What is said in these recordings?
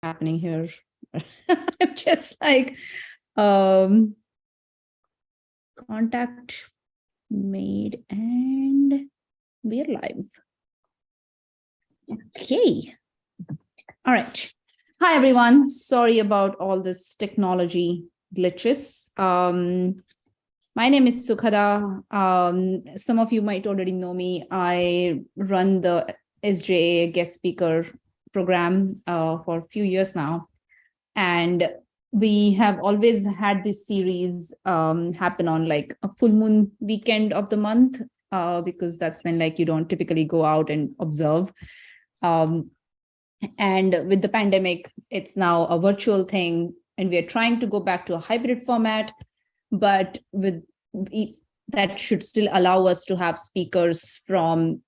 happening here? I'm just like, contact made and we're live. Okay. All right. Hi, everyone. Sorry about all this technology glitches. My name is Sukhada. Some of you might already know me. I run the SJAA guest speaker program for a few years now. And we have always had this series happen on like a full moon weekend of the month, because that's when like you don't typically go out and observe. And with the pandemic, it's now a virtual thing, and we are trying to go back to a hybrid format, but with that should still allow us to have speakers from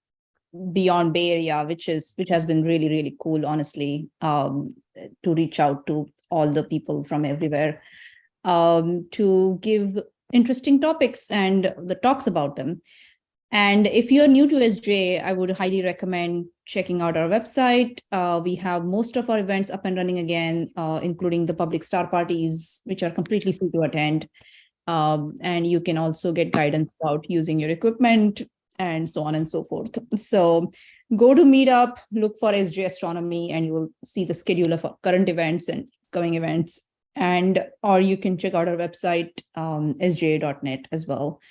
beyond Bay Area, which has been really, really cool, honestly, to reach out to all the people from everywhere, to give interesting topics and the talks about them. And if you're new to SJ, I would highly recommend checking out our website. We have most of our events up and running again, including the public star parties, which are completely free to attend. And you can also get guidance about using your equipment and so on and so forth. So go to Meetup, look for SJ-Astronomy, and you will see the schedule of current events and coming events. Or you can check out our website, sja.net as well.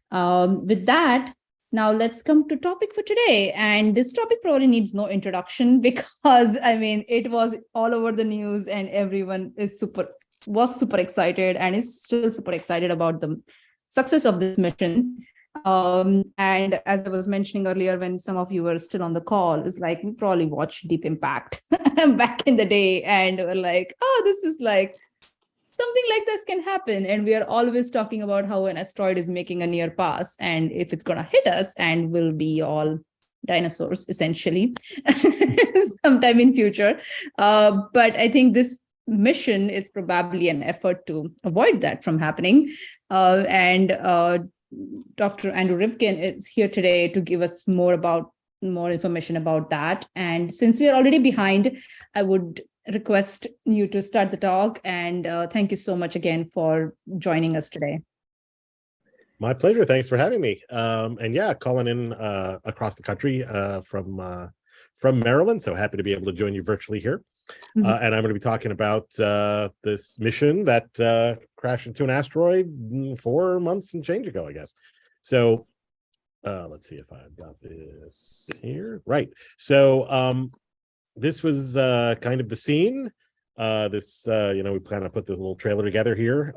With that, now let's come to topic for today. And this topic probably needs no introduction because, I mean, it was all over the news and everyone was super excited and is still super excited about the success of this mission. And as I was mentioning earlier, when some of you were still on the call, it's like we probably watched Deep Impact back in the day and we're like, oh, this is like something like this can happen. And we are always talking about how an asteroid is making a near pass and if it's going to hit us and we'll be all dinosaurs essentially sometime in future. But I think this mission is probably an effort to avoid that from happening. Dr. Andrew Rivkin is here today to give us more information about that. And since we are already behind, I would request you to start the talk. And thank you so much again for joining us today. My pleasure. Thanks for having me. And yeah, calling in across the country from Maryland. So happy to be able to join you virtually here. Mm-hmm. And I'm going to be talking about this mission that crashed into an asteroid 4 months and change ago, I guess. So let's see if I've got this here. Right. So this was kind of the scene. We kind of put this little trailer together here,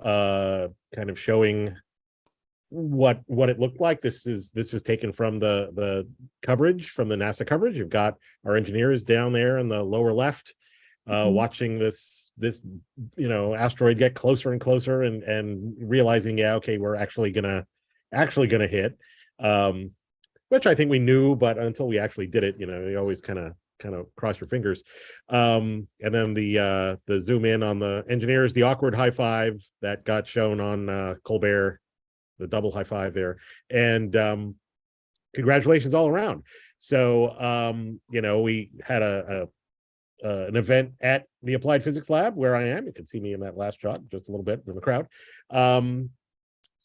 kind of showing what it looked like. This was taken from the coverage, from the NASA coverage. You've got our engineers down there in the lower left, watching this asteroid get closer and closer and realizing, yeah, okay, we're actually gonna hit, which I think we knew, but until we actually did it, you always kind of cross your fingers. And then the zoom in on the engineers, the awkward high five that got shown on Colbert, the double high five there, and congratulations all around. So we had an event at the Applied Physics Lab where I am. You can see me in that last shot just a little bit in the crowd.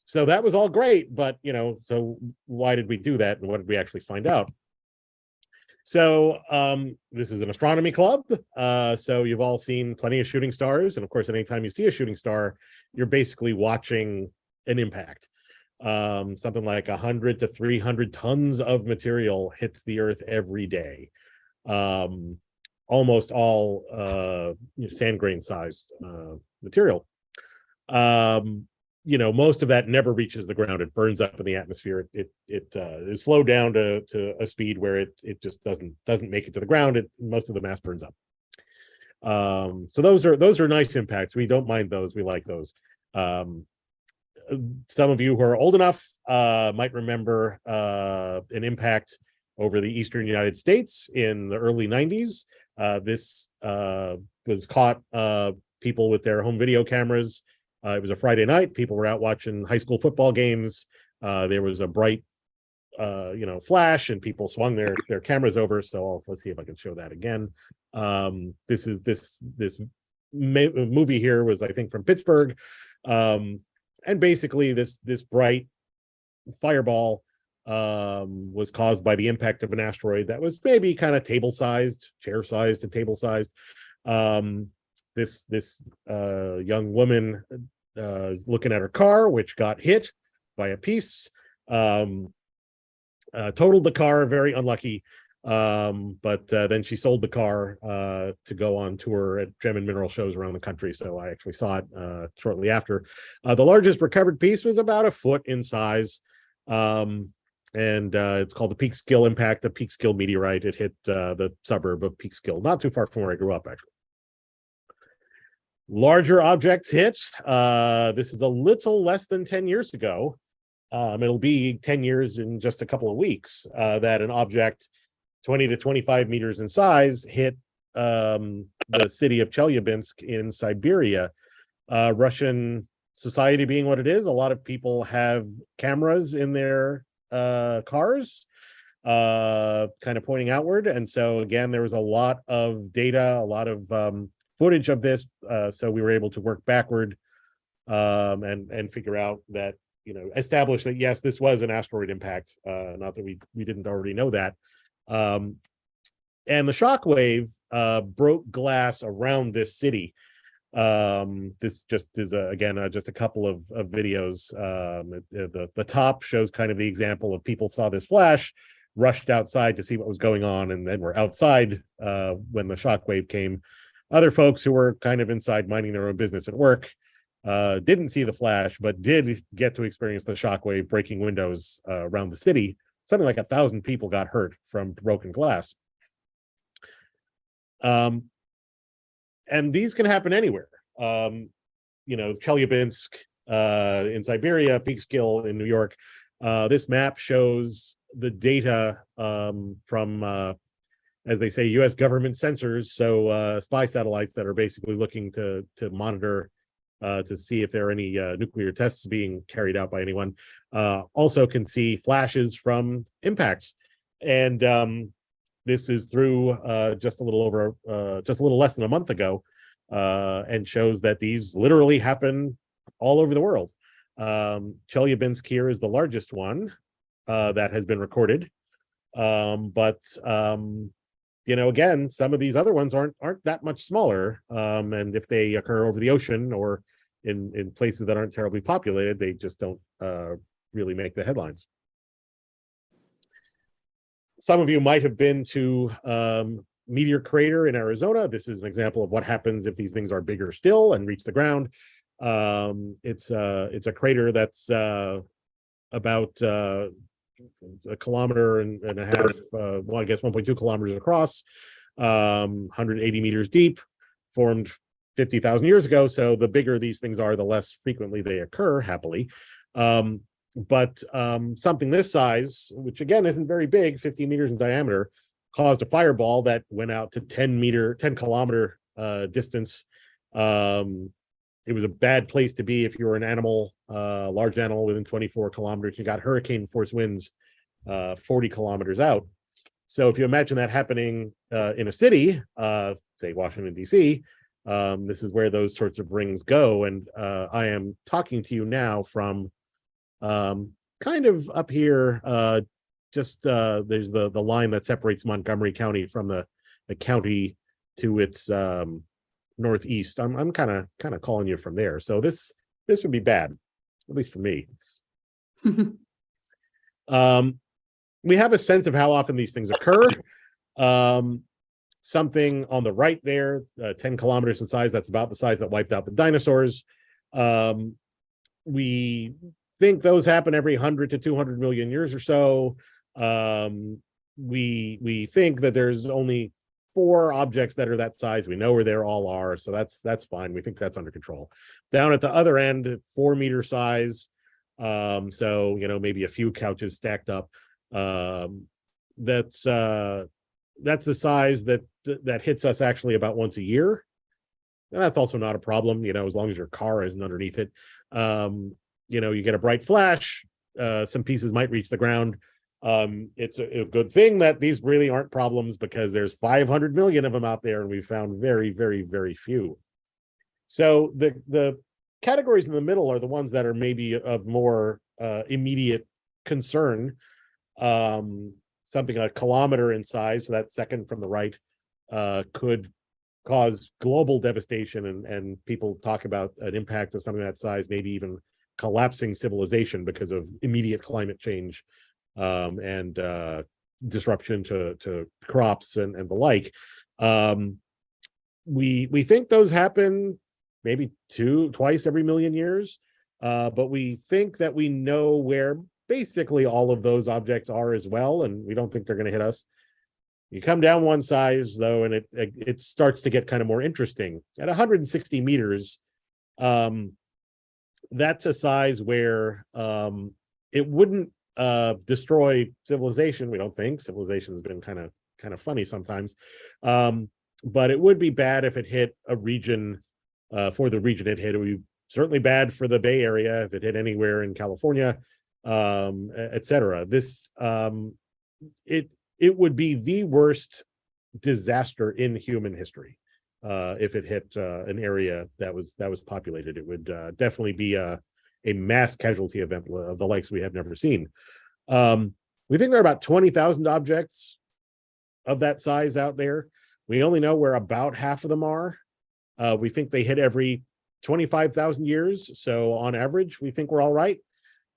So that was all great, but so why did we do that and what did we actually find out? So this is an astronomy club. So you've all seen plenty of shooting stars. And of course, anytime you see a shooting star, you're basically watching an impact. Something like 100 to 300 tons of material hits the Earth every day. Almost all sand grain sized material. Most of that never reaches the ground. It burns up in the atmosphere. It is slowed down to a speed where it just doesn't make it to the ground. Most of the mass burns up. So those are nice impacts. We don't mind those. We like those. Some of you who are old enough might remember an impact over the eastern United States in the early 90s. This was caught people with their home video cameras. It was a Friday night. People were out watching high school football games. There was a bright flash, and people swung their cameras over. So let's see if I can show that again. This movie here was, I think, from Pittsburgh, and basically this bright fireball was caused by the impact of an asteroid that was maybe kind of table-sized, chair-sized to table-sized. This young woman is looking at her car, which got hit by a piece, totaled the car, very unlucky. But then she sold the car to go on tour at gem and mineral shows around the country. So I actually saw it shortly after. The largest recovered piece was about a foot in size. And it's called the Peekskill impact, the Peekskill meteorite. It hit the suburb of Peekskill, not too far from where I grew up, actually. Larger objects hit. This is a little less than 10 years ago. It'll be 10 years in just a couple of weeks that an object 20 to 25 meters in size hit the city of Chelyabinsk in Siberia. Russian society being what it is, a lot of people have cameras in their cars kind of pointing outward. And so again, there was a lot of data, a lot of footage of this. So we were able to work backward and figure out that, establish that, yes, this was an asteroid impact. Not that we didn't already know that. And the shock wave broke glass around this city. This just is just a couple of videos. The top shows kind of the example of people saw this flash, rushed outside to see what was going on, and then were outside when the shock wave came. Other folks who were kind of inside minding their own business at work didn't see the flash, but did get to experience the shock wave breaking windows around the city. Something like 1,000 people got hurt from broken glass. And these can happen anywhere. Chelyabinsk in Siberia, Peekskill in New York. This map shows the data from, as they say, U.S. government sensors. So spy satellites that are basically looking to monitor to see if there are any nuclear tests being carried out by anyone. Also can see flashes from impacts. And this is through just a little less than a month ago, and shows that these literally happen all over the world. Chelyabinsk here is the largest one that has been recorded. Again, some of these other ones aren't that much smaller. And if they occur over the ocean or in places that aren't terribly populated, they just don't really make the headlines. Some of you might have been to Meteor Crater in Arizona. This is an example of what happens if these things are bigger still and reach the ground. It's a crater that's about a kilometer and a half, I guess 1.2 kilometers across, 180 meters deep, formed 50,000 years ago. So the bigger these things are, the less frequently they occur, happily. But something this size, which again isn't very big, 15 meters in diameter, caused a fireball that went out to 10 kilometer distance. It was a bad place to be if you were an animal, large animal within 24 kilometers. You got hurricane force winds 40 kilometers out. So if you imagine that happening in a city, say Washington, D.C., this is where those sorts of rings go. And I am talking to you now from kind of up here, there's the line that separates Montgomery County from the county to its northeast. I'm kind of calling you from there. So this would be bad, at least for me. We have a sense of how often these things occur. Something on the right there, 10 kilometers in size, that's about the size that wiped out the dinosaurs. We think those happen every 100 to 200 million years or so. We think that there's only 4 objects that are that size. We know where they all are, so that's fine. We think that's under control. Down at the other end, 4 meter size, so maybe a few couches stacked up. That's the size that hits us actually about once a year. And that's also not a problem, as long as your car isn't underneath it. You get a bright flash, some pieces might reach the ground. It's a good thing that these really aren't problems, because there's 500 million of them out there, and we found very, very, very few. So the categories in the middle are the ones that are maybe of more immediate concern. Something a kilometer in size, so that second from the right, could cause global devastation, and people talk about an impact of something that size, maybe even collapsing civilization because of immediate climate change, and disruption to crops and the like. We think those happen maybe twice every million years, but we think that we know where basically all of those objects are as well, and we don't think they're going to hit us. You come down one size, though, and it starts to get kind of more interesting. At 160 meters, that's a size where it wouldn't destroy civilization. We don't think. Civilization has been kind of funny sometimes, but it would be bad if it hit a region. For the region it hit, it would be certainly bad for the Bay Area if it hit anywhere in California, etc. This it would be the worst disaster in human history if it hit an area that was populated. It would definitely be a mass casualty event of the likes we have never seen. We think there are about 20,000 objects of that size out there. We only know where about half of them are. We think they hit every 25,000 years. So on average, we think we're all right.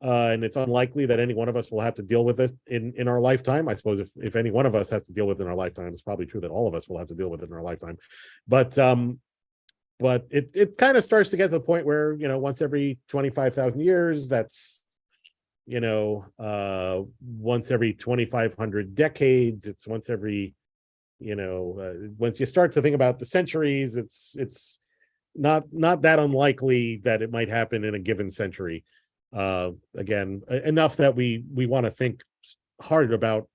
And it's unlikely that any one of us will have to deal with this in our lifetime. I suppose if any one of us has to deal with it in our lifetime, it's probably true that all of us will have to deal with it in our lifetime. But it kind of starts to get to the point where, once every 25,000 years, that's, once every 2,500 decades, it's once every, once you start to think about the centuries, it's not that unlikely that it might happen in a given century. Again, enough that we want to think hard about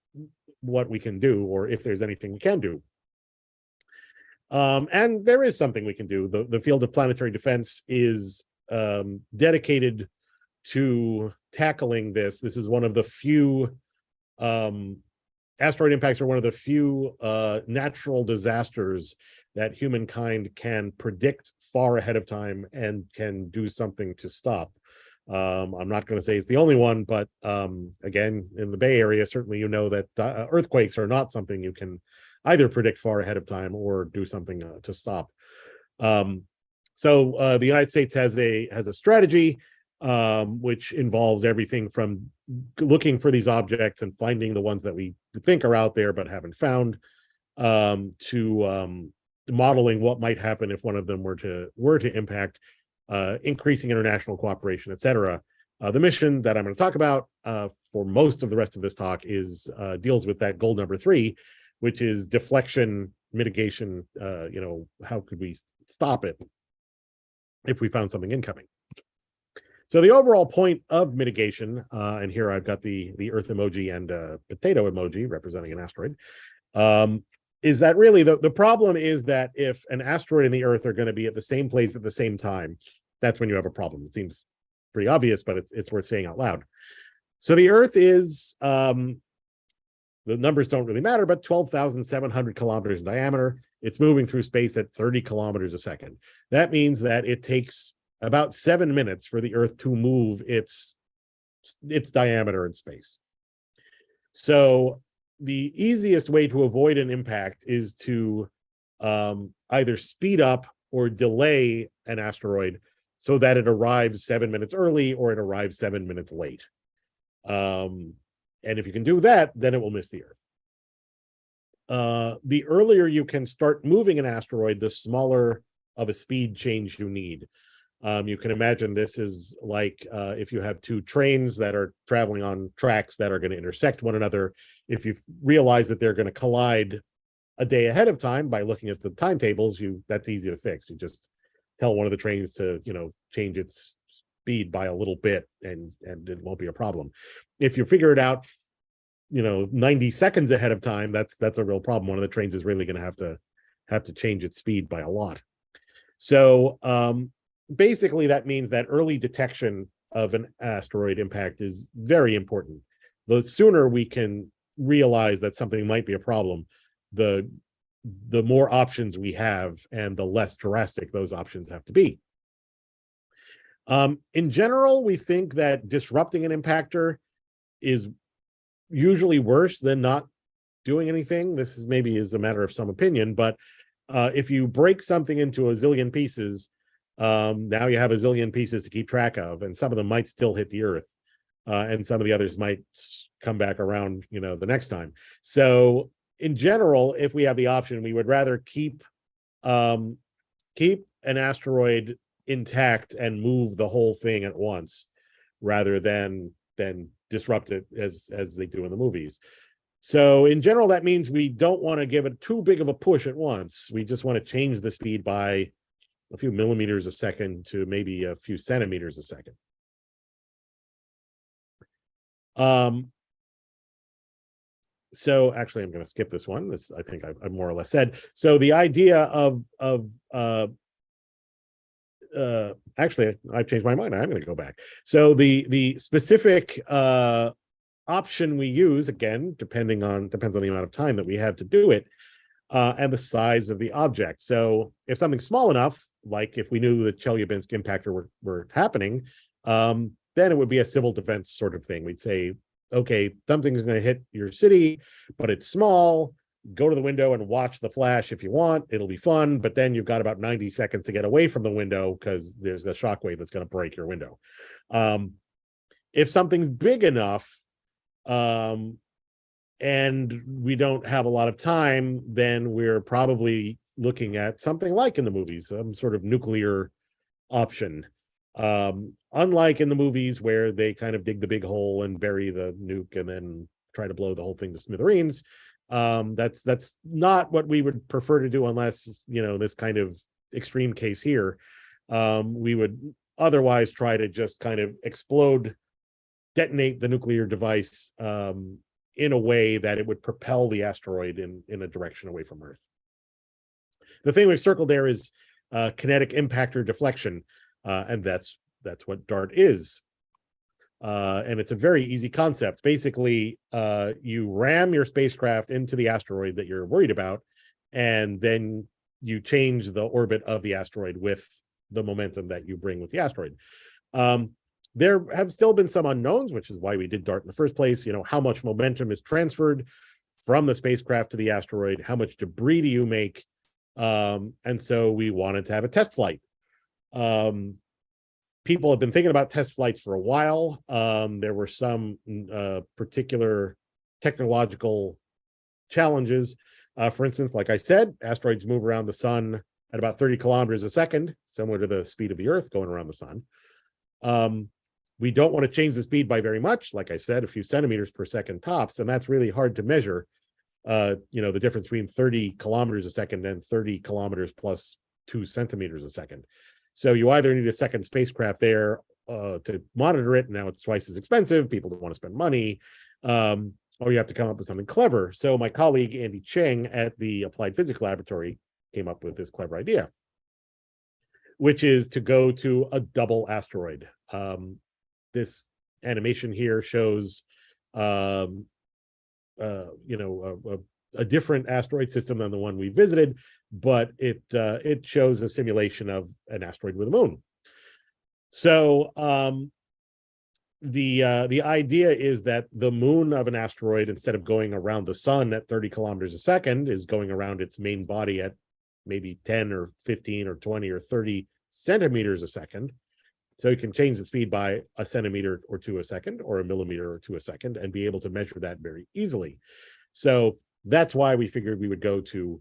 what we can do, or if there's anything we can do. And there is something we can do. The field of planetary defense is dedicated to tackling this. This is one of the few asteroid impacts are one of the few natural disasters that humankind can predict far ahead of time and can do something to stop. I'm not going to say it's the only one, but again, in the Bay Area, certainly that earthquakes are not something you can either predict far ahead of time or do something to stop. So the United States has a strategy which involves everything from looking for these objects and finding the ones that we think are out there but haven't found, to modeling what might happen if one of them were to impact, increasing international cooperation, etc. The mission that I'm going to talk about for most of the rest of this talk is deals with that goal number 3, which is deflection mitigation. How could we stop it if we found something incoming? So the overall point of mitigation, and here I've got the Earth emoji and potato emoji representing an asteroid, is that really the problem is that if an asteroid and the Earth are going to be at the same place at the same time, that's when you have a problem. It seems pretty obvious, but it's worth saying out loud. So the Earth is, the numbers don't really matter, but 12,700 kilometers in diameter. It's moving through space at 30 kilometers a second. That means that it takes about 7 minutes for the Earth to move its diameter in space. So the easiest way to avoid an impact is to either speed up or delay an asteroid so that it arrives 7 minutes early or it arrives 7 minutes late. And if you can do that, then it will miss the Earth. The earlier you can start moving an asteroid, the smaller of a speed change you need. You can imagine this is like if you have two trains that are traveling on tracks that are going to intersect one another. If you realize that they're going to collide a day ahead of time by looking at the timetables, that's easy to fix. You just tell one of the trains to change its speed by a little bit, and it won't be a problem. If you figure it out 90 seconds ahead of time, that's a real problem. One of the trains is really going to have to change its speed by a lot. So basically that means that early detection of an asteroid impact is very important. the sooner we can realize that something might be a problem, the more options we have and the less drastic those options have to be. In general, we think that disrupting an impactor is usually worse than not doing anything. This is maybe is a matter of some opinion, but if you break something into a zillion pieces, now you have a zillion pieces to keep track of, and some of them might still hit the Earth, and some of the others might come back around, the next time. So in general, if we have the option, we would rather keep an asteroid intact and move the whole thing at once, rather than disrupt it as they do in the movies. So in general, that means we don't want to give it too big of a push at once. We just want to change the speed by a few millimeters a second to maybe a few centimeters a second. So actually, I'm going to skip this one. This, I think I've more or less said. So the idea of actually, I've changed my mind. I'm going to go back. So the specific option we use, again, depends on the amount of time that we have to do it, and the size of the object. So if something's small enough, like if we knew the Chelyabinsk impactor were happening, then it would be a civil defense sort of thing. We'd say, okay, something's going to hit your city, but it's small. Go to the window and watch the flash if you want. It'll be fun, but then you've got about 90 seconds to get away from the window because there's a shockwave that's going to break your window. If something's big enough, and we don't have a lot of time, then we're probably looking at something like in the movies, some sort of nuclear option. Unlike in the movies where they kind of dig the big hole and bury the nuke and then try to blow the whole thing to smithereens. That's not what we would prefer to do unless, this kind of extreme case here. We would otherwise try to just kind of detonate the nuclear device in a way that it would propel the asteroid in a direction away from Earth. The thing we've circled there is kinetic impactor deflection, and that's what DART is. And it's a very easy concept. Basically, you ram your spacecraft into the asteroid that you're worried about, and then you change the orbit of the asteroid with the momentum that you bring with the asteroid. There have still been some unknowns, which is why we did DART in the first place. How much momentum is transferred from the spacecraft to the asteroid? How much debris do you make? And so we wanted to have a test flight. People have been thinking about test flights for a while. There were some particular technological challenges. For instance, like I said, asteroids move around the sun at about 30 kilometers a second, similar to the speed of the Earth going around the sun. We don't want to change the speed by very much. Like I said, a few centimeters per second tops, and that's really hard to measure. The difference between 30 kilometers a second and 30 kilometers plus 2 centimeters a second. So you either need a second spacecraft there to monitor it. Now it's twice as expensive. People don't want to spend money, or you have to come up with something clever. So my colleague, Andy Cheng at the Applied Physics Laboratory came up with this clever idea, which is to go to a double asteroid. This animation here shows, a different asteroid system than the one we visited, but it shows a simulation of an asteroid with a moon. So the idea is that the moon of an asteroid, instead of going around the sun at 30 kilometers a second, is going around its main body at maybe 10 or 15 or 20 or 30 centimeters a second. So you can change the speed by a centimeter or 2 a second, or a millimeter or 2 a second, and be able to measure that very easily. So that's why we figured we would go to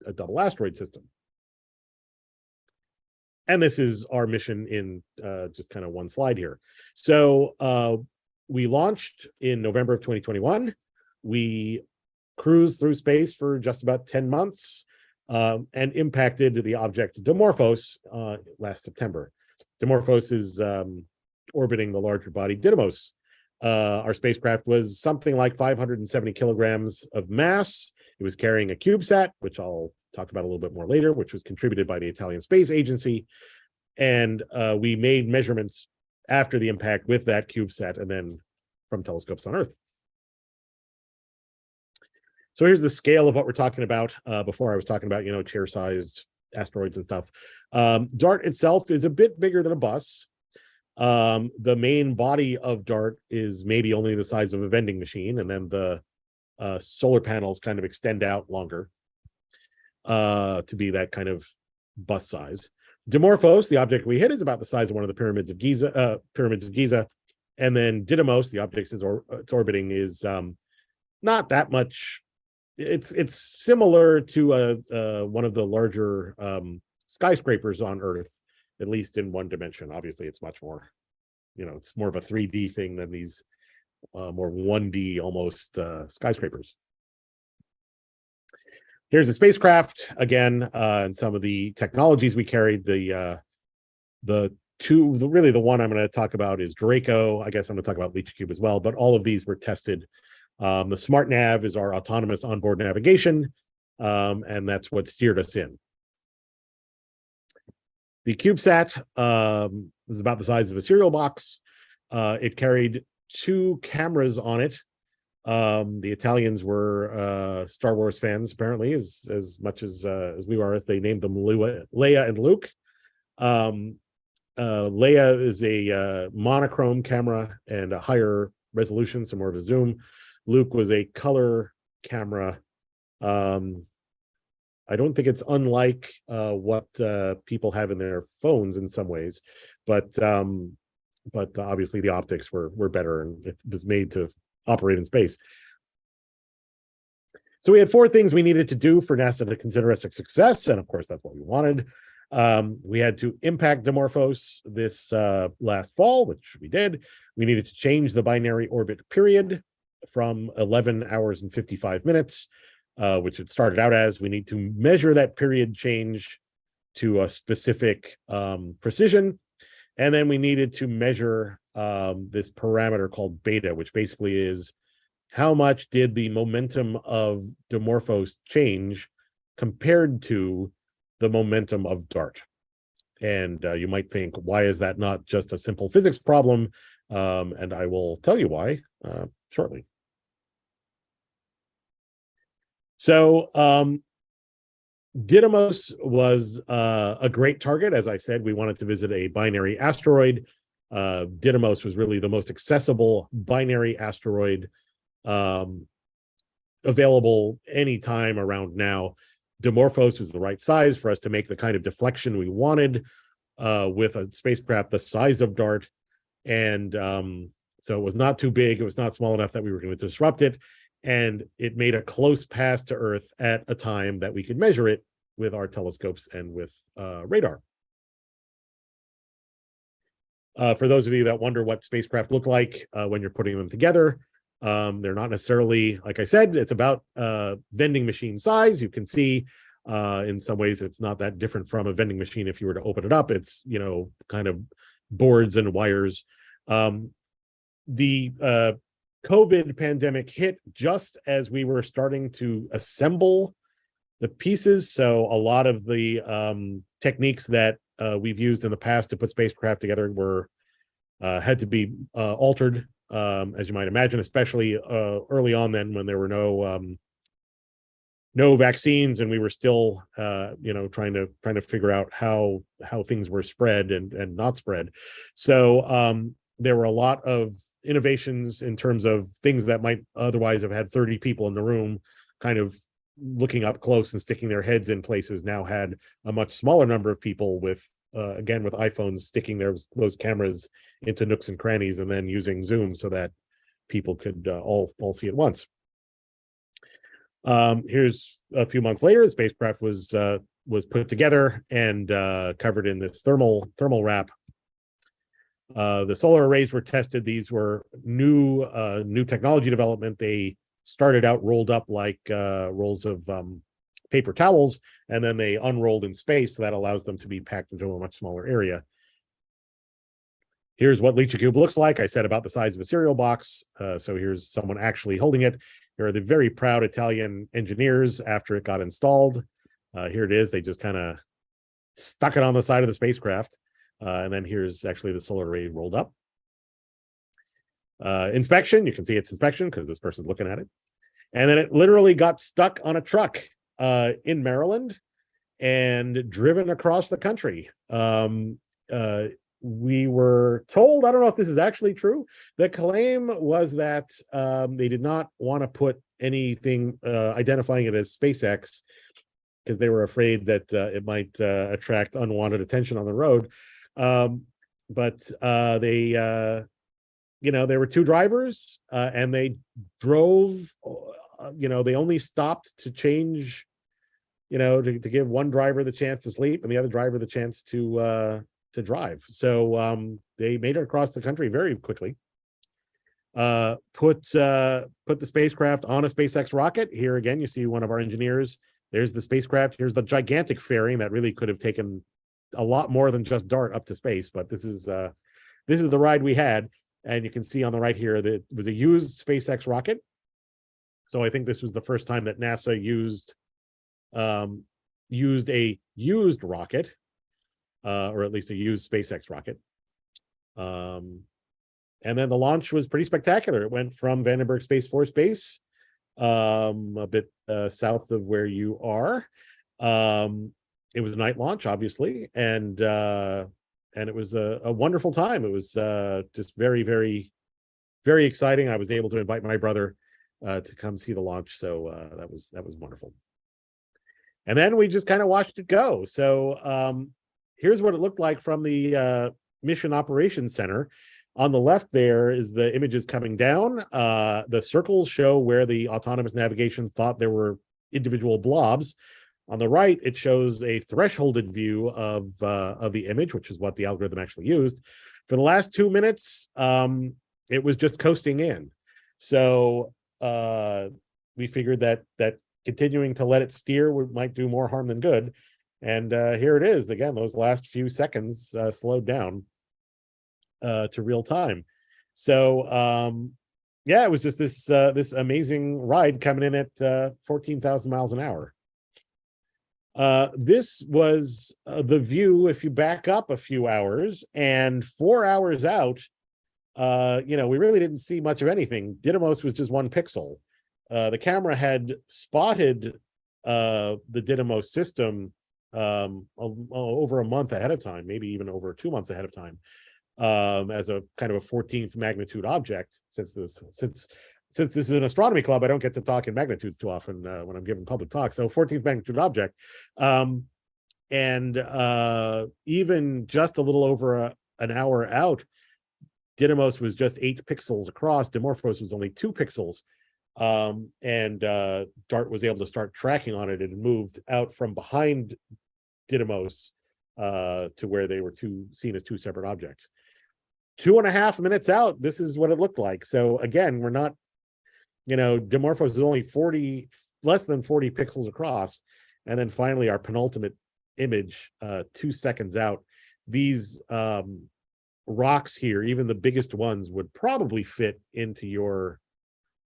a double asteroid system. And this is our mission in just kind of one slide here. So we launched in November of 2021. We cruised through space for just about 10 months and impacted the object Dimorphos last September. Dimorphos is orbiting the larger body Didymos. Our spacecraft was something like 570 kilograms of mass. It was carrying a CubeSat, which I'll talk about a little bit more later, which was contributed by the Italian Space Agency. And we made measurements after the impact with that CubeSat and then telescopes on Earth. So here's the scale of what we're talking about. Before I was talking about, chair-sized asteroids and stuff. DART itself is a bit bigger than a bus. The main body of DART is maybe only the size of a vending machine, and then the solar panels kind of extend out longer to be that kind of bus size. Dimorphos, the object we hit, is about the size of one of the pyramids of Giza. And then Didymos, the object it's orbiting, is not that much. It's similar to one of the larger skyscrapers on Earth, at least in one dimension. Obviously, it's much more, it's more of a 3D thing than these more 1D almost skyscrapers. Here's a spacecraft again, and some of the technologies we carried. The one I'm going to talk about is Draco. I guess I'm going to talk about LiCiCube as well, but all of these were tested. The Smart Nav is our autonomous onboard navigation, and that's what steered us in. The CubeSat is about the size of a cereal box. It carried 2 cameras on it. The Italians were Star Wars fans, apparently, as much as we are. As they named them Leia and Luke. Leia is a monochrome camera and a higher resolution, so more of a zoom. Luke was a color camera. I don't think it's unlike what people have in their phones in some ways, but obviously the optics were better, and it was made to operate in space. So we had 4 things we needed to do for NASA to consider us a success, and of course that's what we wanted. We had to impact Dimorphos this last fall, which we did. We needed to change the binary orbit period from 11 hours and 55 minutes, which it started out as. We need to measure that period change to a specific precision. And then we needed to measure this parameter called beta, which basically is how much did the momentum of Dimorphos change compared to the momentum of DART. And you might think, why is that not just a simple physics problem? And I will tell you why shortly. So Didymos was a great target. As I said, we wanted to visit a binary asteroid. Didymos was really the most accessible binary asteroid available anytime around now. Dimorphos was the right size for us to make the kind of deflection we wanted with a spacecraft the size of DART. And so it was not too big. It was not small enough that we were going to disrupt it. And it made a close pass to Earth at a time that we could measure it with our telescopes and with radar. For those of you that wonder what spacecraft look like when you're putting them together, they're not necessarily, like I said, it's about vending machine size. You can see in some ways it's not that different from a vending machine if you were to open it up. It's, kind of boards and wires. The COVID pandemic hit just as we were starting to assemble the pieces. So a lot of the techniques that we've used in the past to put spacecraft together were had to be altered, as you might imagine, especially early on then when there were no vaccines and we were still trying to figure out how things were spread and not spread. So there were a lot of innovations in terms of things that might otherwise have had 30 people in the room kind of looking up close and sticking their heads in places, now had a much smaller number of people with again with iPhones sticking those cameras into nooks and crannies and then using Zoom so that people could all see at once. Here's a few months later, the spacecraft was put together and covered in this thermal wrap. The solar arrays were tested. These were new technology development. They started out rolled up like rolls of paper towels, and then they unrolled in space. So that allows them to be packed into a much smaller area. Here's what LiCiCube looks like. I said about the size of a cereal box. So here's someone actually holding it. Here are the very proud Italian engineers after it got installed. Here it is. They just kind of stuck it on the side of the spacecraft. And then here's actually the solar array rolled up. inspection. You can see its inspection because this person's looking at it. And then it literally got stuck on a truck in Maryland and driven across the country. We were told, I don't know if this is actually true, the claim was that they did not want to put anything identifying it as SpaceX because they were afraid that it might attract unwanted attention on the road. But they, there were two drivers and they drove, they only stopped to change, to give one driver the chance to sleep and the other driver the chance to drive. So they made it across the country very quickly. Put the spacecraft on a SpaceX rocket. Here again, you see one of our engineers. There's the spacecraft. Here's the gigantic fairing that really could have taken a lot more than just DART up to space. But this is the ride we had, and you can see on the right here that it was a used SpaceX rocket. So I think this was the first time that NASA used a used rocket, or at least a used SpaceX rocket. And then the launch was pretty spectacular. It went from Vandenberg Space Force Base, a bit south of where you are. It was a night launch, obviously, and it was a wonderful time. It was just very, very, very exciting. I was able to invite my brother to come see the launch, so that was wonderful. And then we just kind of watched it go. So here's what it looked like from the Mission Operations Center. On the left there is the images coming down. The circles show where the autonomous navigation thought there were individual blobs. On the right, it shows a thresholded view of the image, which is what the algorithm actually used. For the last 2 minutes, it was just coasting in. So we figured that continuing to let it steer might do more harm than good. And here it is. Again, those last few seconds slowed down to real time. So yeah, it was just this amazing ride coming in at 14,000 miles an hour. This was the view if you back up a few hours, and 4 hours out, we really didn't see much of anything. Didymos was just 1 pixel. The camera had spotted the Didymos system over a month ahead of time, maybe even over 2 months ahead of time, as a kind of a 14th magnitude object. Since this is an astronomy club, I don't get to talk in magnitudes too often when I'm giving public talks. So 14th magnitude object, and even just a little over an hour out, Didymos was just 8 pixels across. Dimorphos was only 2 pixels. And DART was able to start tracking on it and moved out from behind Didymos to where they were seen as 2 separate objects. 2.5 minutes out, this is what it looked like. So again, we're not, Dimorphos is only less than 40 pixels across. And then finally our penultimate image, 2 seconds out, these rocks here, even the biggest ones, would probably fit into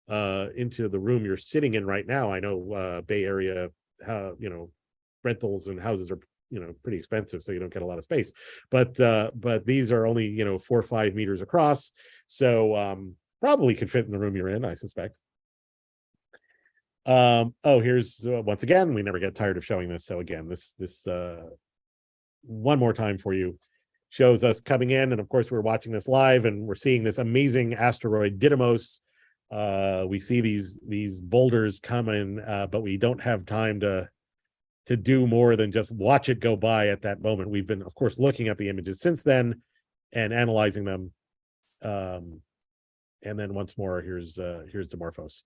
the room you're sitting in right now. I know Bay Area, rentals and houses are pretty expensive, so you don't get a lot of space. But these are only 4 or 5 meters across, so probably could fit in the room you're in, I suspect. Here's once again, we never get tired of showing this. So again, this one more time for you, shows us coming in, and of course we're watching this live, and we're seeing this amazing asteroid Didymos. We see these boulders coming, but we don't have time to do more than just watch it go by at that moment. We've been, of course, looking at the images since then and analyzing them. And then once more, here's Dimorphos.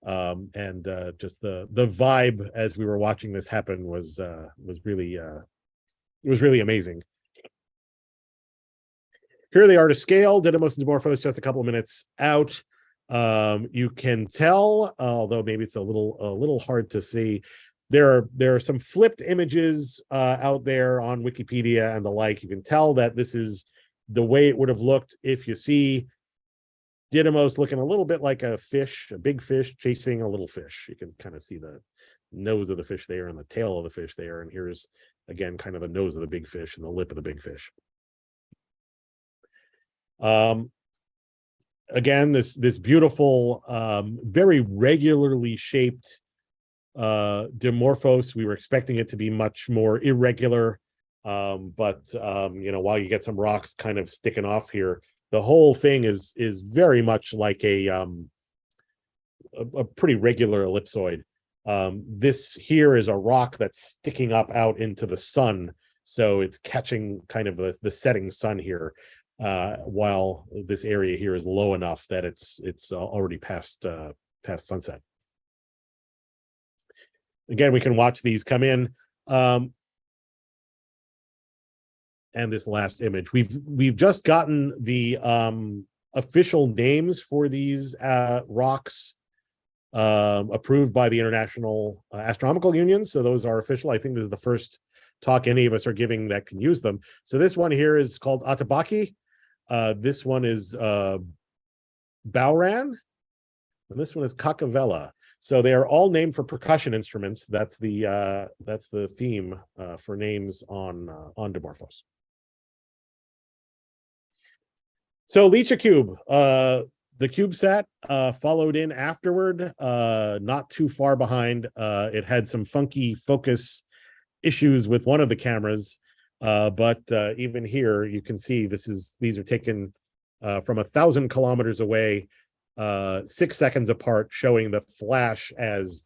And just the vibe as we were watching this happen was really amazing. Here they are to scale. Didymos and Dimorphos just a couple of minutes out. You can tell, although maybe it's a little hard to see, there are some flipped images out there on Wikipedia and the like. You can tell that this is the way it would have looked if you see Didymos looking a little bit like a fish, a big fish chasing a little fish. You can kind of see the nose of the fish there and the tail of the fish there. And here's, again, kind of the nose of the big fish and the lip of the big fish. again, this beautiful, very regularly shaped Dimorphos. We were expecting it to be much more irregular, but while you get some rocks kind of sticking off here, the whole thing is very much like a pretty regular ellipsoid. This here is a rock that's sticking up out into the sun, so it's catching kind of the setting sun here, while this area here is low enough that it's already past sunset. Again, we can watch these come in. And this last image, we've just gotten the official names for these rocks approved by the International Astronomical Union. So those are official. I think this is the first talk any of us are giving that can use them. So this one here is called Atabaki. This one is Bauran, and this one is Kakavela. So they are all named for percussion instruments. That's the theme for names on Dimorphos. So LiChaCube, the CubeSat followed in afterward, not too far behind. It had some funky focus issues with one of the cameras, but even here you can see these are taken from 1,000 kilometers away, 6 seconds apart, showing the flash as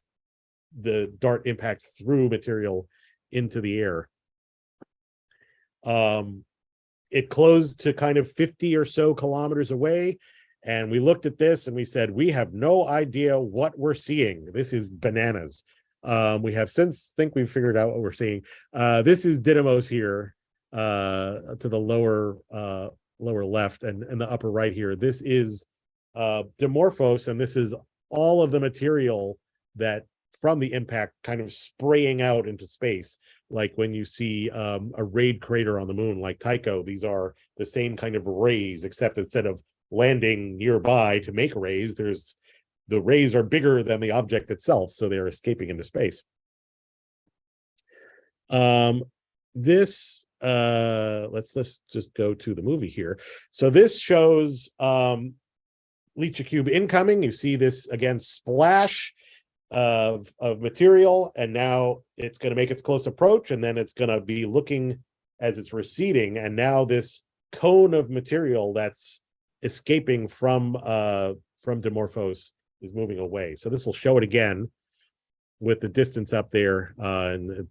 the dart impacts through material into the air. It closed to kind of 50 or so kilometers away, and we looked at this and we said, we have no idea what we're seeing. This is bananas. We have since think we've figured out what we're seeing. This is Didymos here, to the lower left, and the upper right here. This is Dimorphos, and this is all of the material that from the impact kind of spraying out into space, like when you see a raid crater on the moon like Tycho. These are the same kind of rays, except instead of landing nearby to make rays, the rays are bigger than the object itself, so they're escaping into space. Let's just go to the movie here. So this shows LiChaCube incoming. You see this again splash of material, and now it's going to make its close approach, and then it's going to be looking as it's receding, and now this cone of material that's escaping from Dimorphos is moving away. So this will show it again with the distance up there,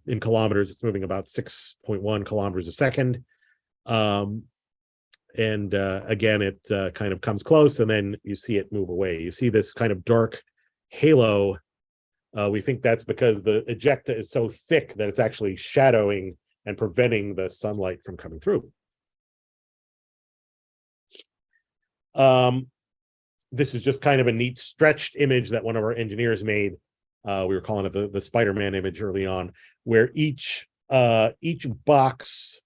in kilometers. It's moving about 6.1 kilometers a second. And again, it kind of comes close, and then you see it move away. You see this kind of dark halo. We think that's because the ejecta is so thick that it's actually shadowing and preventing the sunlight from coming through. This is just kind of a neat stretched image that one of our engineers made. We were calling it the Spider-Man image early on, where each box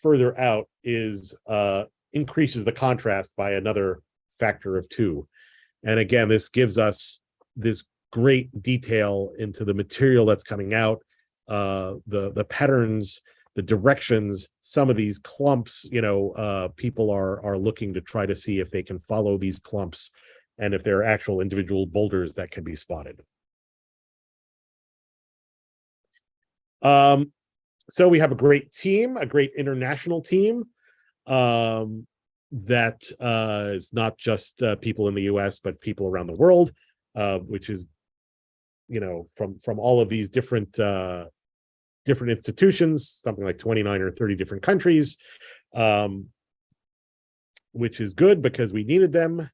further out increases the contrast by another factor of 2. And again, this gives us this great detail into the material that's coming out, the patterns, the directions. Some of these clumps, people are looking to try to see if they can follow these clumps and if there are actual individual boulders that can be spotted. So we have a great team, a great international team, that is not just people in the US, but people around the world, which is, from all of these different institutions, something like 29 or 30 different countries, which is good because we needed them,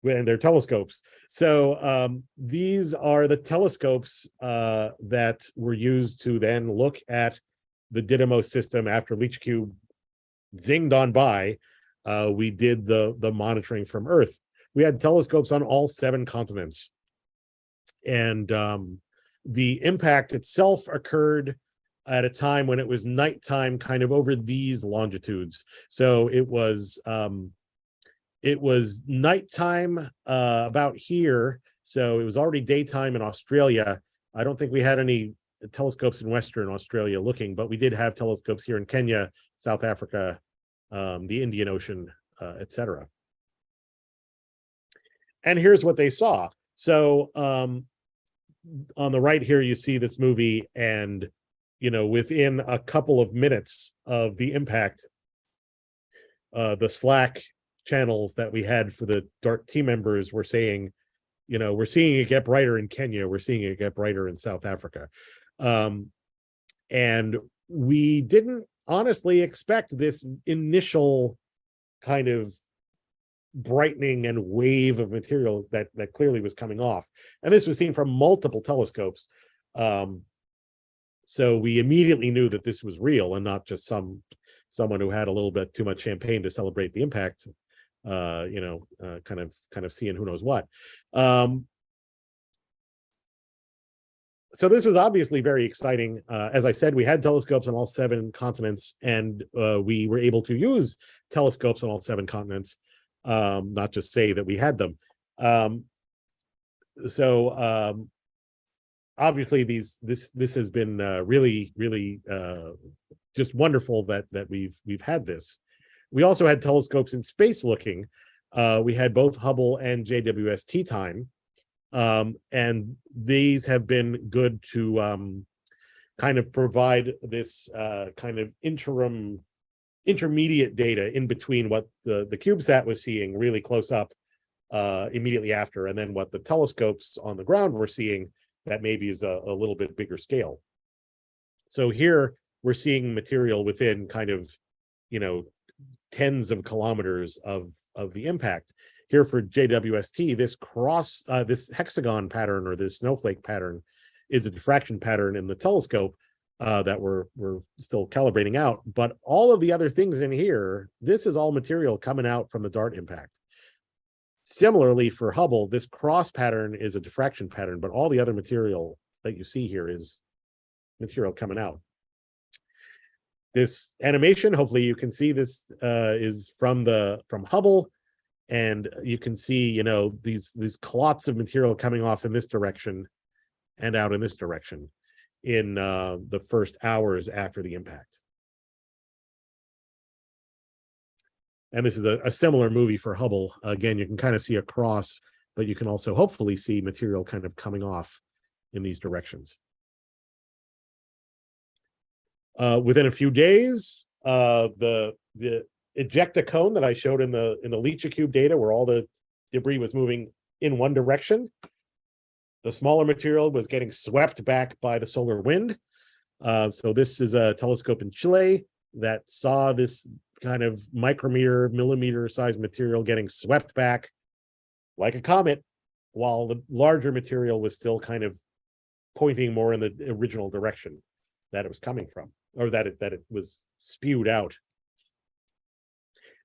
and their telescopes. So these are the telescopes that were used to then look at the Didymos system after LiChaCube zinged on by. We did the monitoring from Earth. We had telescopes on all 7 continents. And the impact itself occurred at a time when it was nighttime, kind of over these longitudes. So it was nighttime about here. So it was already daytime in Australia. I don't think we had any telescopes in Western Australia looking, but we did have telescopes here in Kenya, South Africa, the Indian Ocean, etc. And here's what they saw. So on the right here, you see this movie, and within a couple of minutes of the impact, the Slack channels that we had for the DART team members were saying, we're seeing it get brighter in Kenya, we're seeing it get brighter in South Africa. And we didn't honestly expect this initial kind of brightening and wave of material that clearly was coming off. And this was seen from multiple telescopes. So we immediately knew that this was real and not just someone who had a little bit too much champagne to celebrate the impact, kind of seeing who knows what. So this was obviously very exciting. As I said, we had telescopes on all 7 continents, and we were able to use telescopes on all 7 continents, not just say that we had them. Obviously this has been really just wonderful that we've had this. We also had telescopes in space looking. We had both Hubble and JWST time. And these have been good to kind of provide this kind of intermediate data in between what the CubeSat was seeing really close up immediately after, and then what the telescopes on the ground were seeing that maybe is a little bit bigger scale. So here we're seeing material within kind of tens of kilometers of the impact. Here for JWST, this hexagon pattern, or this snowflake pattern, is a diffraction pattern in the telescope that we're still calibrating out. But all of the other things in here, this is all material coming out from the DART impact. Similarly for Hubble, this cross pattern is a diffraction pattern, but all the other material that you see here is material coming out. This animation, hopefully you can see this, is from Hubble. And you can see, these clots of material coming off in this direction and out in this direction in the first hours after the impact. And this is a similar movie for Hubble. Again, you can kind of see a cross, but you can also hopefully see material kind of coming off in these directions. Within a few days, the ejecta cone that I showed in the LICHA-CUBE data, where all the debris was moving in one direction, the smaller material was getting swept back by the solar wind. So this is a telescope in Chile that saw this kind of micrometer, millimeter sized material getting swept back like a comet, while the larger material was still kind of pointing more in the original direction that it was coming from, or that it was spewed out.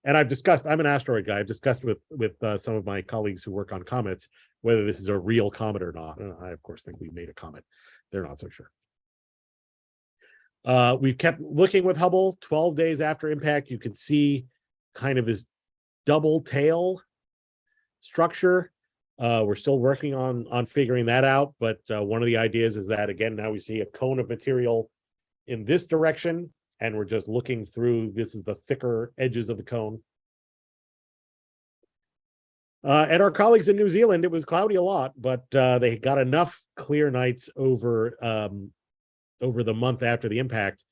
And I'm an asteroid guy. I've discussed with some of my colleagues who work on comets whether this is a real comet or not. And I, of course, think we made a comet. They're not so sure. We've kept looking with Hubble. 12 days after impact, you can see kind of this double tail structure. We're still working on figuring that out, but one of the ideas is that, again, now we see a cone of material in this direction, and we're just looking through, this is the thicker edges of the cone. And our colleagues in New Zealand, it was cloudy a lot, but they got enough clear nights over the month after the impact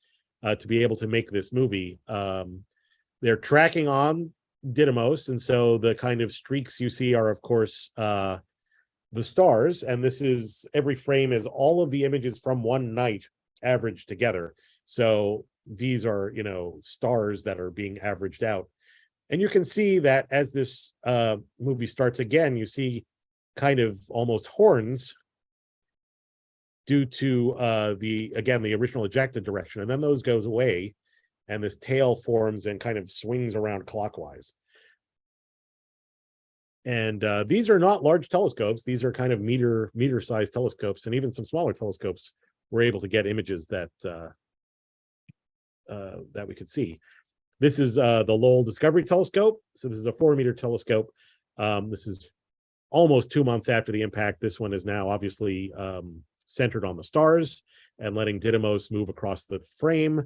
to be able to make this movie. They're tracking on Didymos, and so the kind of streaks you see are, of course, the stars, and this is, every frame is all of the images from one night averaged together. So these are, stars that are being averaged out. And you can see that as this movie starts again, you see kind of almost horns due to the original ejected direction, and then those goes away, and this tail forms and kind of swings around clockwise. And these are not large telescopes; these are kind of meter-sized telescopes, and even some smaller telescopes were able to get images that that we could see. This is the Lowell Discovery Telescope. So this is a 4-meter telescope. This is almost 2 months after the impact. This one is now obviously centered on the stars and letting Didymos move across the frame.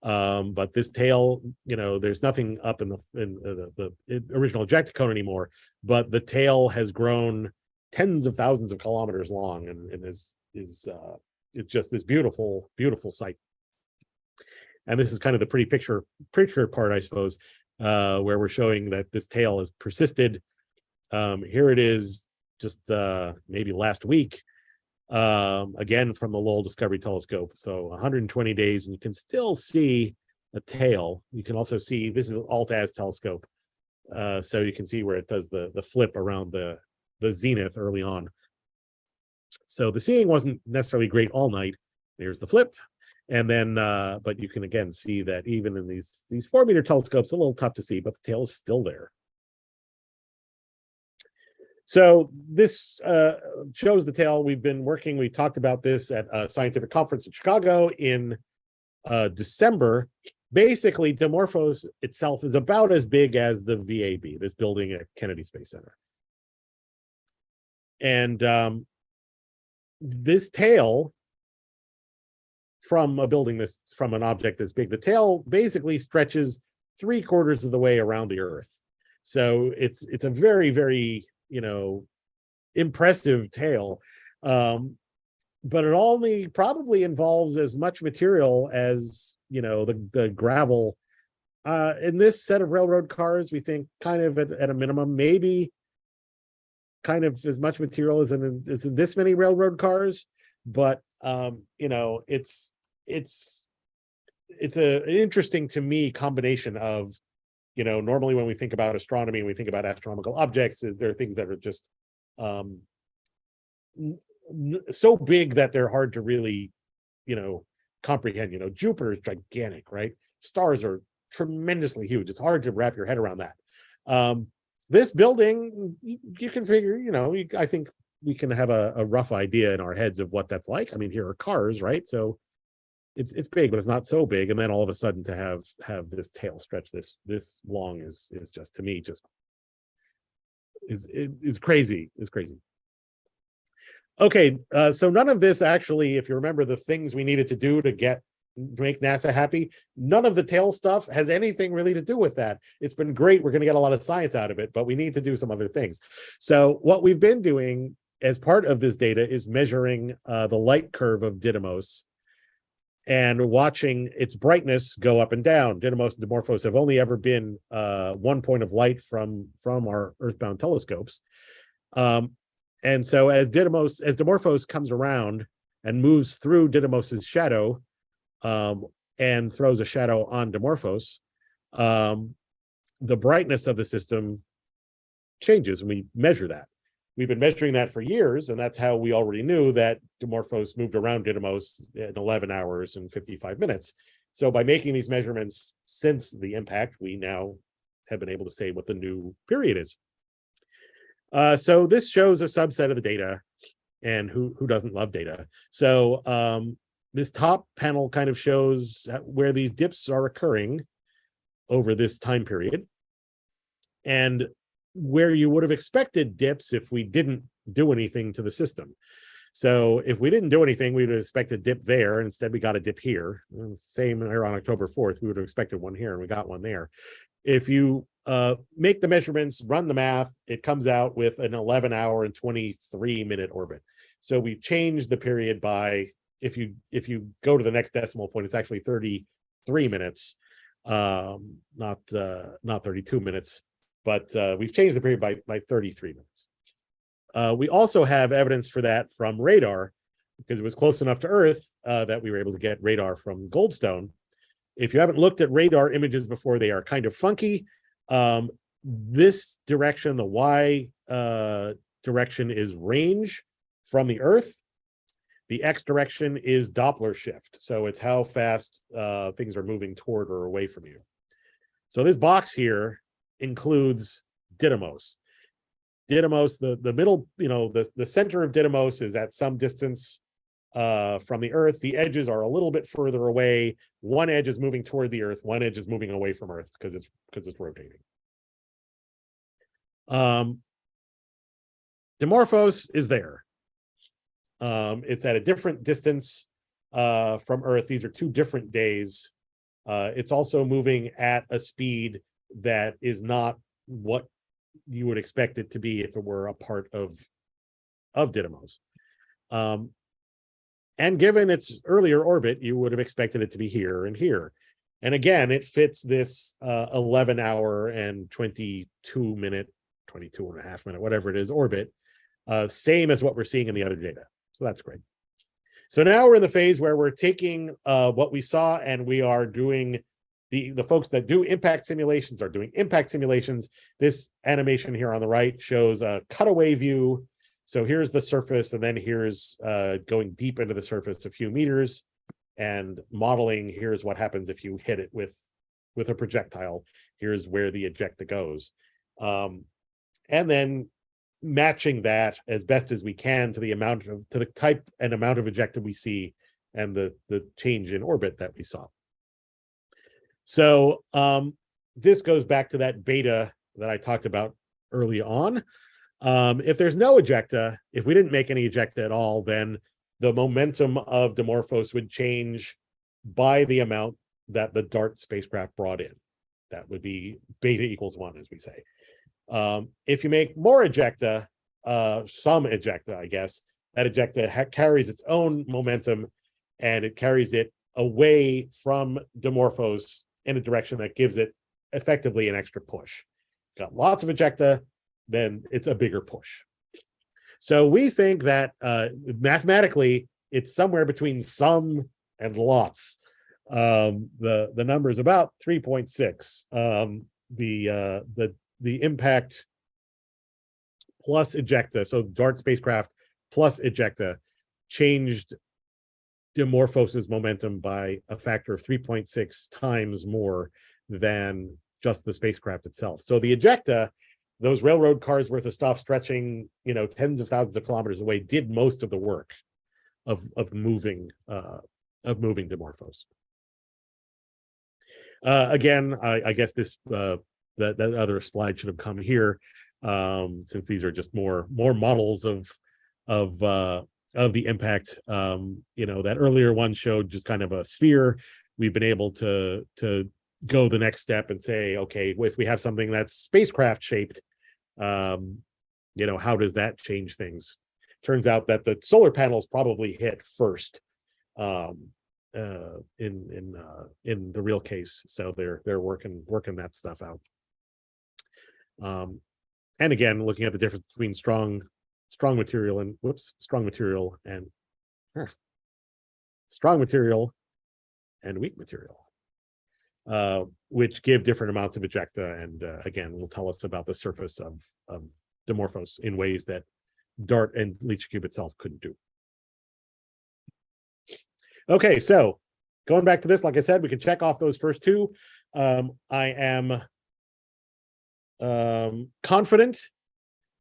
But this tail, there's nothing up in the original ejecta cone anymore, but the tail has grown tens of thousands of kilometers long, and is it's just this beautiful, beautiful sight. And this is kind of the pretty picture part, I suppose, where we're showing that this tail has persisted. Here it is, just maybe last week, again from the Lowell Discovery Telescope. So 120 days, and you can still see a tail. You can also see, this is an Alt-Az telescope, so you can see where it does the flip around the zenith early on. So the seeing wasn't necessarily great all night. There's the flip, and then but you can again see that even in these 4-meter telescopes, a little tough to see, but the tail is still there. So this shows the tail. We've been working, we talked about this at a scientific conference in Chicago in December. Basically, Dimorphos itself is about as big as the VAB, this building at Kennedy Space Center. And this tail, from a building this, from an object this big, the tail basically stretches 3/4 of the way around the Earth. So it's a very, very, impressive tail. But it only probably involves as much material as, the gravel. In this set of railroad cars, we think kind of at a minimum, maybe kind of as much material as in this many railroad cars. But, it's an interesting, to me, combination of, normally when we think about astronomy and we think about astronomical objects, there are things that are just so big that they're hard to really, comprehend. Jupiter is gigantic, right? Stars are tremendously huge. It's hard to wrap your head around that. This building, you can figure, I think we can have a rough idea in our heads of what that's like. I mean, here are cars, right? So it's big, but it's not so big. And then all of a sudden to have this tail stretch this long is just, to me, just is crazy. It's crazy. Okay, so none of this actually, if you remember the things we needed to do to make NASA happy, none of the tail stuff has anything really to do with that. It's been great. We're going to get a lot of science out of it, but we need to do some other things. So what we've been doing as part of this data is measuring the light curve of Didymos and watching its brightness go up and down. Didymos and Dimorphos have only ever been 1 point of light from our Earthbound telescopes. And so as Dimorphos comes around and moves through Didymos's shadow, and throws a shadow on Dimorphos, the brightness of the system changes, and we measure that. We've been measuring that for years, and that's how we already knew that Dimorphos moved around Didymos in 11 hours and 55 minutes. So by making these measurements since the impact, we now have been able to say what the new period is. So this shows a subset of the data, and who doesn't love data? So this top panel kind of shows where these dips are occurring over this time period, and where you would have expected dips if we didn't do anything to the system. So if we didn't do anything, we would have expected a dip there, and instead we got a dip here. Same here on October 4th, we would have expected one here, and we got one there. If you make the measurements, run the math, it comes out with an 11-hour and 23-minute orbit. So we've changed the period by, if you go to the next decimal point, it's actually 33 minutes, not 32 minutes, but we've changed the period by 33 minutes. We also have evidence for that from radar, because it was close enough to Earth that we were able to get radar from Goldstone. If you haven't looked at radar images before, they are kind of funky. This direction, the Y direction, is range from the Earth. The X direction is Doppler shift. So it's how fast things are moving toward or away from you. So this box here includes Didymos. Didymos, the middle, the center of Didymos is at some distance from the Earth. The edges are a little bit further away. One edge is moving toward the Earth. One edge is moving away from Earth because it's rotating. Dimorphos is there. It's at a different distance from Earth. These are 2 different days It's also moving at a speed that is not what you would expect it to be if it were a part of Didymos. And given its earlier orbit, you would have expected it to be here and here. And again, it fits this 11-hour and 22-minute, 22.5-minute, whatever it is, orbit, same as what we're seeing in the other data. So that's great. So now we're in the phase where we're taking what we saw, and we are doing the folks that do impact simulations are doing impact simulations. This animation here on the right shows a cutaway view. So here's the surface, and then here's going deep into the surface a few meters, and modeling, here's what happens if you hit it with a projectile. Here's where the ejecta goes. And then matching that as best as we can to the type and amount of ejecta we see and the change in orbit that we saw. So this goes back to that beta that I talked about early on. If there's no ejecta, if we didn't make any ejecta at all, then the momentum of Dimorphos would change by the amount that the DART spacecraft brought in. That would be beta equals 1, as we say. If you make more ejecta, some ejecta, I guess, that ejecta carries its own momentum, and it carries it away from Dimorphos in a direction that gives it effectively an extra push. Got lots of ejecta, then it's a bigger push. So we think that mathematically it's somewhere between some and lots. The number is about 3.6. The impact plus ejecta, so DART spacecraft plus ejecta, changed Dimorphos's momentum by a factor of 3.6 times more than just the spacecraft itself. So the ejecta, those railroad cars worth of stuff stretching, tens of thousands of kilometers away, did most of the work of moving Dimorphos. Again, I guess this that other slide should have come here, since these are just more models of the impact. That earlier one showed just kind of a sphere. We've been able to go the next step and say, okay, if we have something that's spacecraft shaped, how does that change things? Turns out that the solar panels probably hit first in the real case. So they're working that stuff out. And again, looking at the difference between strong material and weak material, which give different amounts of ejecta, and again will tell us about the surface of Dimorphos in ways that DART and LiCiCube itself couldn't do. Okay, so going back to this, like I said, we can check off those first two. I am confident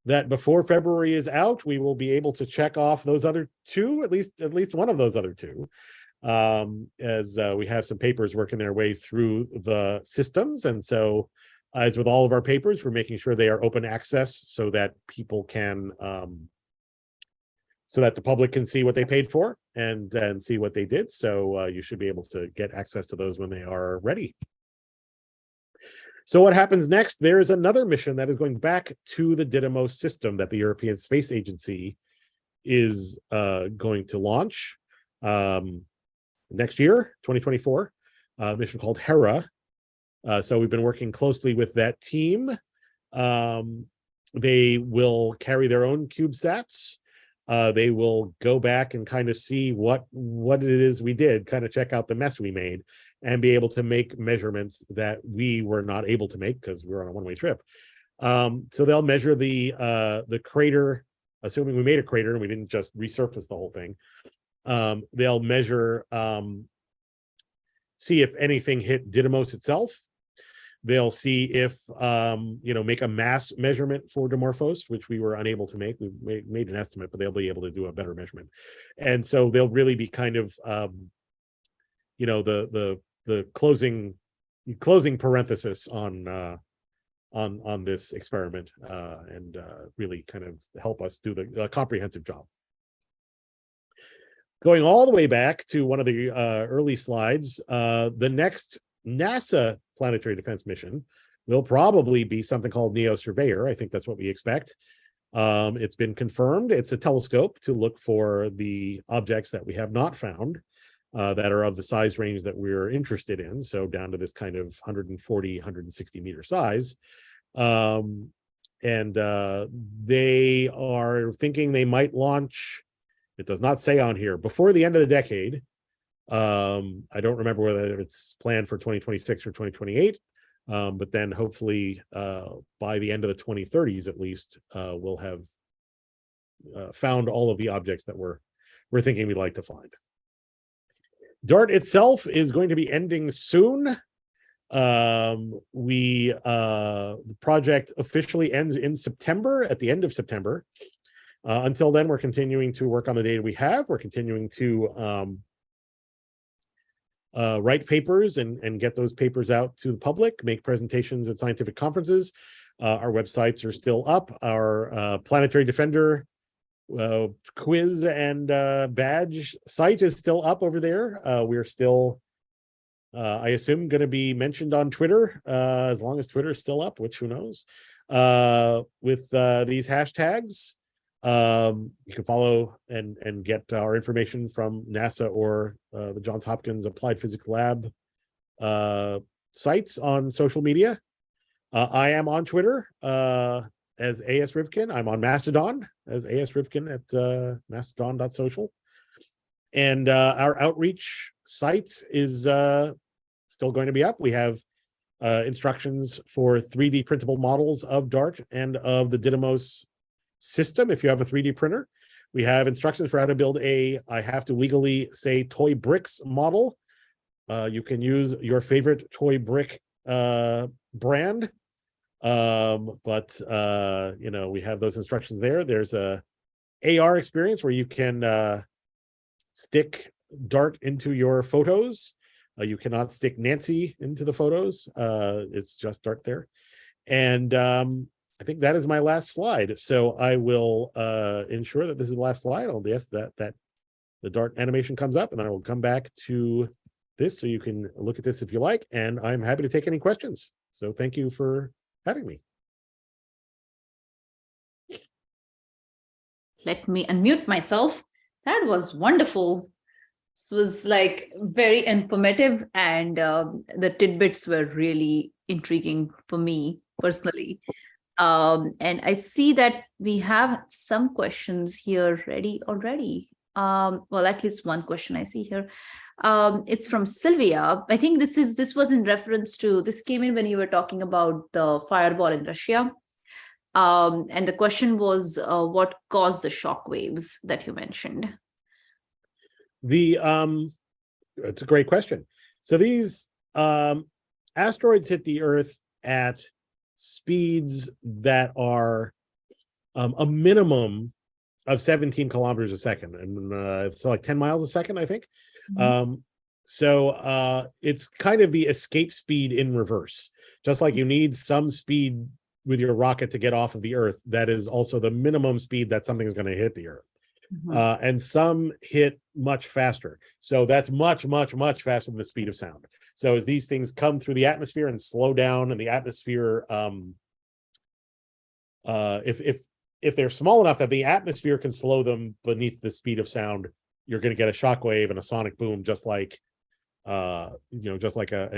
that before February is out, we will be able to check off those other two, at least one of those other two, as we have some papers working their way through the systems. And so, as with all of our papers, we're making sure they are open access so that people can, so that the public can see what they paid for and see what they did. So you should be able to get access to those when they are ready. So what happens next? There's another mission that is going back to the Didymos system that the European Space Agency is going to launch next year, 2024, a mission called Hera. So we've been working closely with that team. They will carry their own CubeSats. They will go back and kind of see what it is we did, kind of check out the mess we made, and be able to make measurements that we were not able to make because we were on a one-way trip. So they'll measure the crater, assuming we made a crater and we didn't just resurface the whole thing. They'll measure, see if anything hit Didymos itself. They'll see if, make a mass measurement for Dimorphos, which we were unable to make. We made an estimate, but they'll be able to do a better measurement. And so they'll really be kind of, the closing parenthesis on this experiment, and really kind of help us do the comprehensive job. Going all the way back to one of the early slides, the next NASA planetary defense mission will probably be something called NEO Surveyor. I think that's what we expect. It's been confirmed. It's a telescope to look for the objects that we have not found that are of the size range that we're interested in. So down to this kind of 140, 160 meter size. They are thinking they might launch, it does not say on here, before the end of the decade. I don't remember whether it's planned for 2026 or 2028. But then hopefully by the end of the 2030s, at least, we'll have found all of the objects that we're thinking we'd like to find. DART itself is going to be ending soon. The project officially ends in September, at the end of September. Until then, we're continuing to work on the data we have. We're continuing to write papers and get those papers out to the public, make presentations at scientific conferences. Our websites are still up. Our Planetary Defender quiz and badge site is still up over there. We're still, I assume, going to be mentioned on Twitter, as long as Twitter is still up, which who knows, with these hashtags. You can follow and get our information from NASA or the Johns Hopkins Applied Physics Lab sites on social media. I am on Twitter as AS Rivkin. I'm on Mastodon as AS Rivkin at mastodon.social. And our outreach site is still going to be up. We have instructions for 3D printable models of DART and of the Didymos system if you have a 3D printer. We have instructions for how to build I have to legally say, toy bricks model. You can use your favorite toy brick brand. We have those instructions there. There's a AR experience where you can stick DART into your photos. You cannot stick Nancy into the photos. It's just DART there. And I think that is my last slide. So I will ensure that this is the last slide. I'll guess that the DART animation comes up, and then I will come back to this so you can look at this if you like. And I'm happy to take any questions. So thank you for having me. Let me unmute myself. That was wonderful. This was like very informative, and the tidbits were really intriguing for me personally. And I see that we have some questions here ready already. Well, at least one question I see here. It's from Sylvia. I think this was in reference to, this came in when you were talking about the fireball in Russia. And the question was, what caused the shock waves that you mentioned? It's a great question. So these asteroids hit the Earth at speeds that are a minimum of 17 kilometers a second, and it's like 10 miles a second, I think. Mm-hmm. So it's kind of the escape speed in reverse. Just like you need some speed with your rocket to get off of the Earth, that is also the minimum speed that something is going to hit the Earth. Mm-hmm. And some hit much faster. So that's much, much, much faster than the speed of sound. So as these things come through the atmosphere and slow down, and the atmosphere, if they're small enough that the atmosphere can slow them beneath the speed of sound, you're going to get a shock wave and a sonic boom, just like an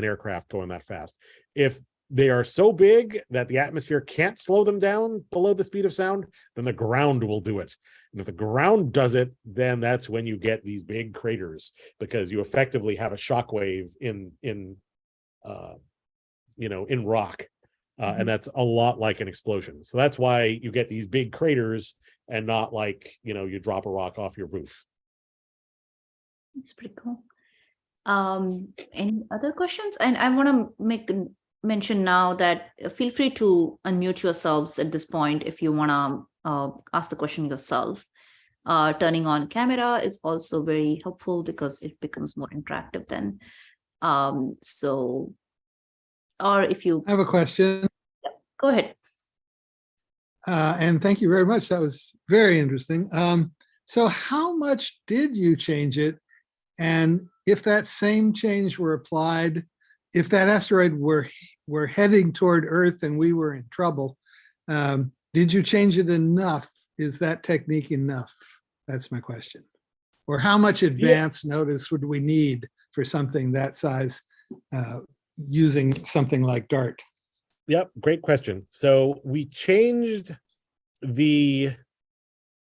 aircraft going that fast. If they are so big that the atmosphere can't slow them down below the speed of sound, then the ground will do it. And if the ground does it, then that's when you get these big craters, because you effectively have a shock wave in rock. And that's a lot like an explosion. So that's why you get these big craters and not like, you drop a rock off your roof. That's pretty cool. Any other questions? And I want to mention now that feel free to unmute yourselves at this point if you want to ask the question yourself. Turning on camera is also very helpful because it becomes more interactive then. Or if you I have a question. Yeah, go ahead. And thank you very much. That was very interesting. So how much did you change it? And if that same change were applied if that asteroid were heading toward Earth and we were in trouble, did you change it enough? Is that technique enough? That's my question. Or how much advance notice would we need for something that size using something like DART? Yep, great question. So we changed the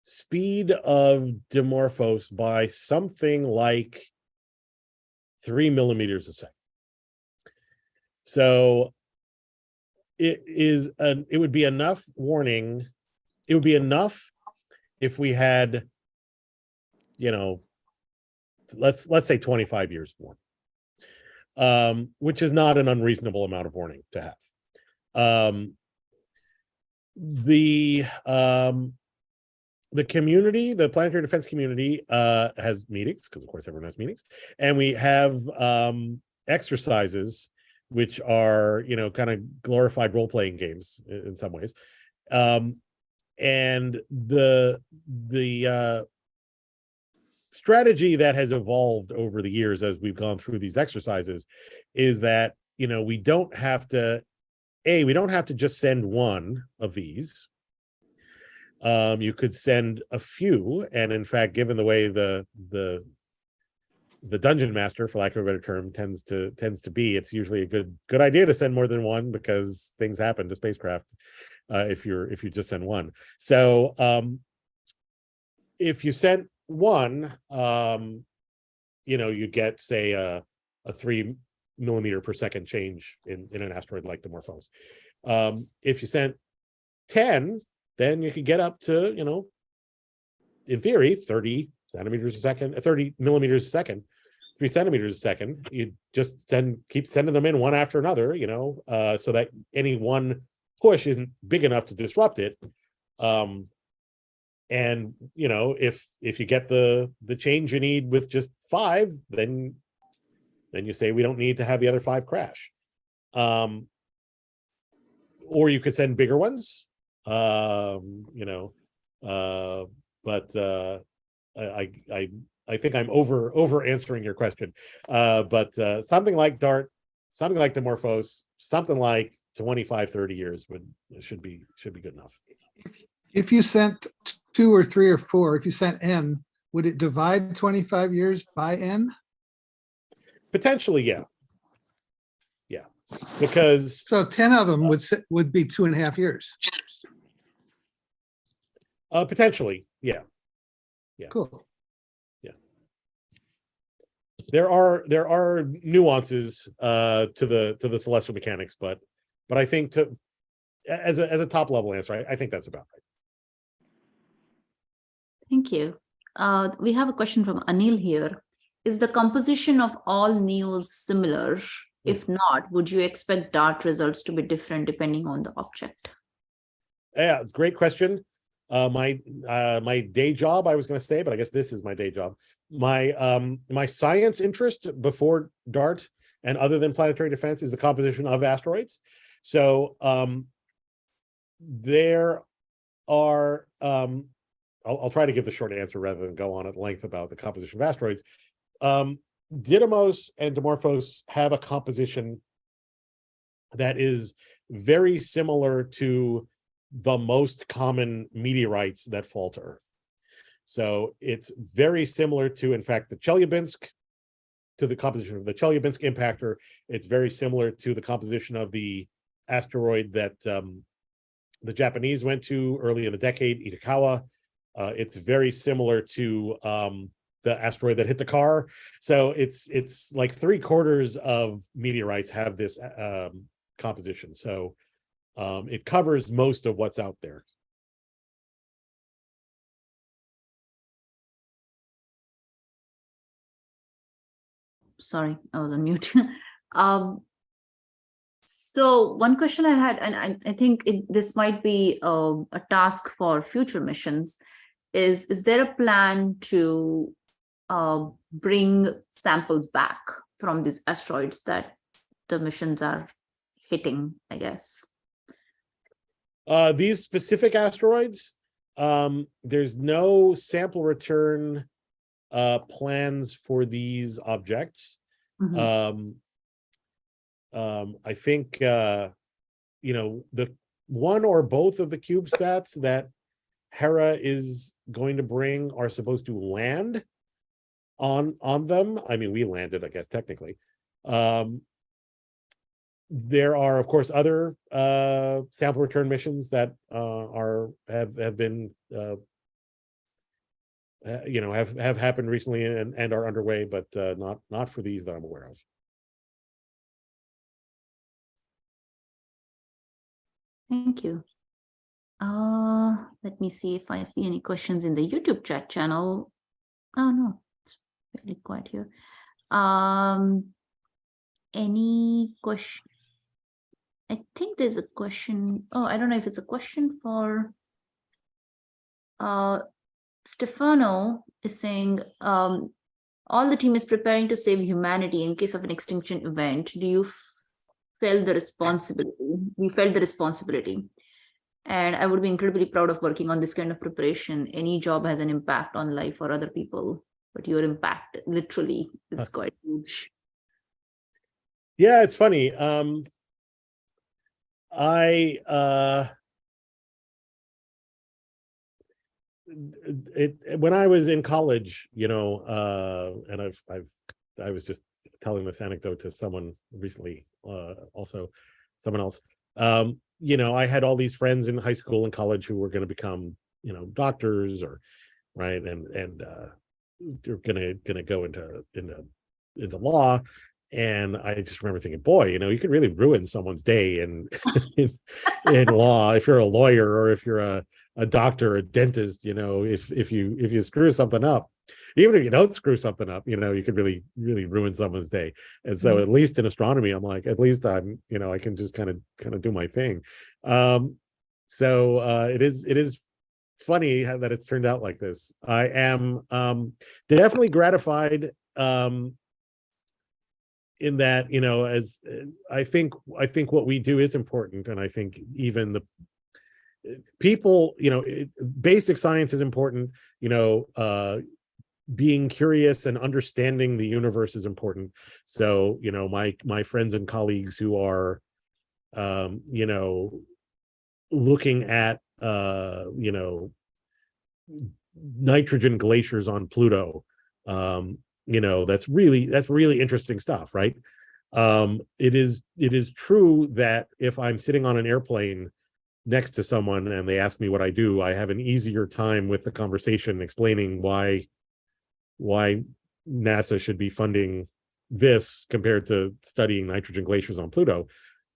speed of Dimorphos by something like 3 millimeters a second. So it would be enough warning. It would be enough if we had, you know, let's say 25 years warning, which is not an unreasonable amount of warning to have. The community, the planetary defense community, has meetings, because of course everyone has meetings, and we have exercises, which are, you know, kind of glorified role-playing games in some ways. And the strategy that has evolved over the years as we've gone through these exercises is that, you know, we don't have to just send one of these. You could send a few, and in fact, given the way the dungeon master, for lack of a better term, tends to be, it's usually a good idea to send more than one, because things happen to spacecraft if you just send one. So if you sent one, you know, you get, say, a 3 millimeter per second change in an asteroid like Dimorphos. If you sent 10, then you could get up to, you know, in theory, 30 centimeters a second, 30 millimeters a second, 3 centimeters a second. You just keep sending them in one after another, you know, so that any one push isn't big enough to disrupt it. And, you know, if you get the change you need with just 5, then you say we don't need to have the other 5 crash. Or you could send bigger ones, you know, but I think I'm over answering your question. But something like DART, something like Dimorphos, something like 25, 30 years should be good enough. If you sent 2 or 3 or 4, if you sent n, would it divide 25 years by n? Potentially, yeah. Yeah, because so 10 of them would be 2.5 years. Potentially, yeah. Yeah. Cool. Yeah. There are nuances to the celestial mechanics, but I think as a top level answer, I think that's about right. Thank you. We have a question from Anil here. Is the composition of all NEOs similar? If not, would you expect DART results to be different depending on the object? Yeah, great question. My day job, I was going to say, but I guess this is my day job. My science interest before DART and other than planetary defense is the composition of asteroids. So there are, I'll try to give the short answer rather than go on at length about the composition of asteroids. Didymos and Dimorphos have a composition that is very similar to the most common meteorites that fall to Earth. So it's very similar to, in fact, the Chelyabinsk, to the composition of the Chelyabinsk impactor. It's very similar to the composition of the asteroid that the Japanese went to early in the decade, Itokawa. It's very similar to the asteroid that hit the car. So it's like 3/4 of meteorites have this composition. So it covers most of what's out there. Sorry, I was on mute. So one question I had, and I think this might be a task for future missions, is there a plan to bring samples back from these asteroids that the missions are hitting, I guess? These specific asteroids, there's no sample return plans for these objects. I think the one or both of the CubeSats that Hera is going to bring are supposed to land on them. I mean, we landed, I guess, technically. There are, of course, other sample return missions that have been have happened recently and are underway, but not for these that I'm aware of. Thank you. Let me see if I see any questions in the YouTube chat channel. Oh no, it's really quiet here. Any question? I think there's a question. Oh, I don't know if it's a question for Stefano is saying, all the team is preparing to save humanity in case of an extinction event. Do you felt the responsibility? We felt the responsibility. And I would be incredibly proud of working on this kind of preparation. Any job has an impact on life for other people, but your impact literally is quite huge. Yeah, it's funny. When I was in college, and I was just telling this anecdote to someone recently, also someone else. I had all these friends in high school and college who were going to become, doctors or right, and they're gonna go into law. And I just remember thinking, boy, you could really ruin someone's day in law if you're a lawyer or if you're a doctor, a dentist. If you screw something up, even if you don't screw something up, you could really ruin someone's day. And so, at least in astronomy, I'm like, at least I'm, I can just kind of do my thing. So it is funny that it's turned out like this. I am definitely gratified. In that, as I think what we do is important, and I think even the people, basic science is important. Being curious and understanding the universe is important. So, my friends and colleagues who are, looking at, nitrogen glaciers on Pluto. That's really interesting stuff, right? It is true that if I'm sitting on an airplane next to someone and they ask me what I do, I have an easier time with the conversation explaining why NASA should be funding this compared to studying nitrogen glaciers on Pluto.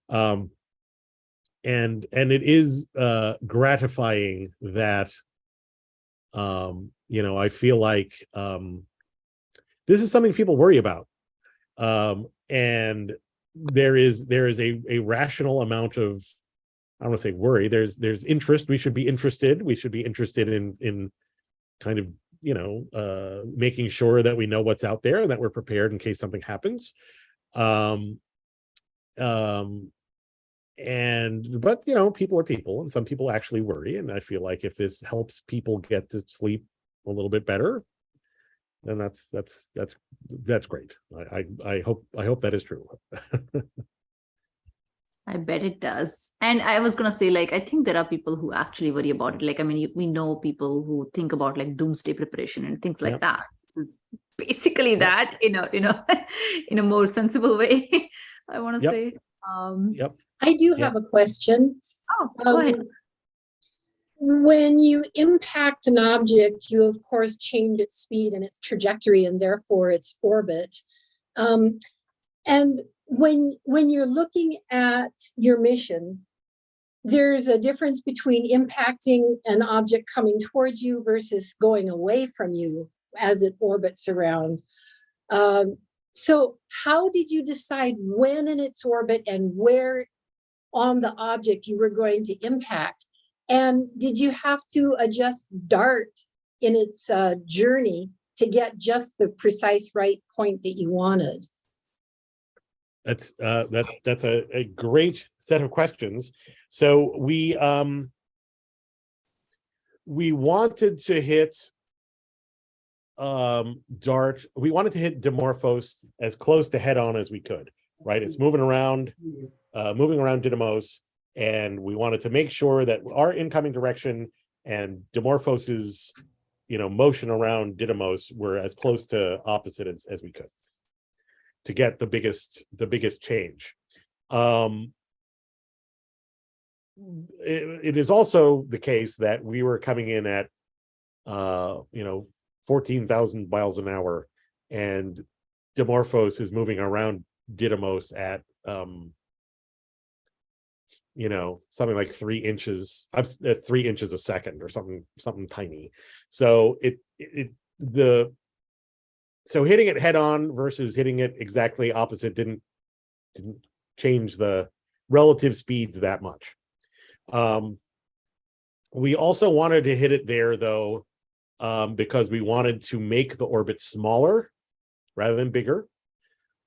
And it is gratifying that I feel like this is something people worry about, and there is a rational amount of, I don't want to say worry. There's interest. We should be interested. We should be interested in kind of making sure that we know what's out there and that we're prepared in case something happens. But people are people, and some people actually worry. And I feel like if this helps people get to sleep a little bit better, then that's great. I hope that is true. I bet it does. And I was gonna say, I think there are people who actually worry about it. We know people who think about doomsday preparation and things like that. This is basically that, in a more sensible way. I want to say. I do have a question. Oh, go ahead. When you impact an object, you of course change its speed and its trajectory and therefore its orbit. And when you're looking at your mission, there's a difference between impacting an object coming towards you versus going away from you as it orbits around. So how did you decide when in its orbit and where on the object you were going to impact? And did you have to adjust DART in its journey to get just the precise right point that you wanted? That's a great set of questions. So we wanted to hit DART. We wanted to hit Dimorphos as close to head on as we could. right? It's moving around Didymos, and we wanted to make sure that our incoming direction and Dimorphos's, motion around Didymos were as close to opposite as we could to get the biggest change. It is also the case that we were coming in at 14,000 miles an hour, and Dimorphos is moving around Didymos at something like 3 inches, 3 inches a second or something tiny. So so hitting it head on versus hitting it exactly opposite didn't change the relative speeds that much. We also wanted to hit it there though, because we wanted to make the orbit smaller rather than bigger.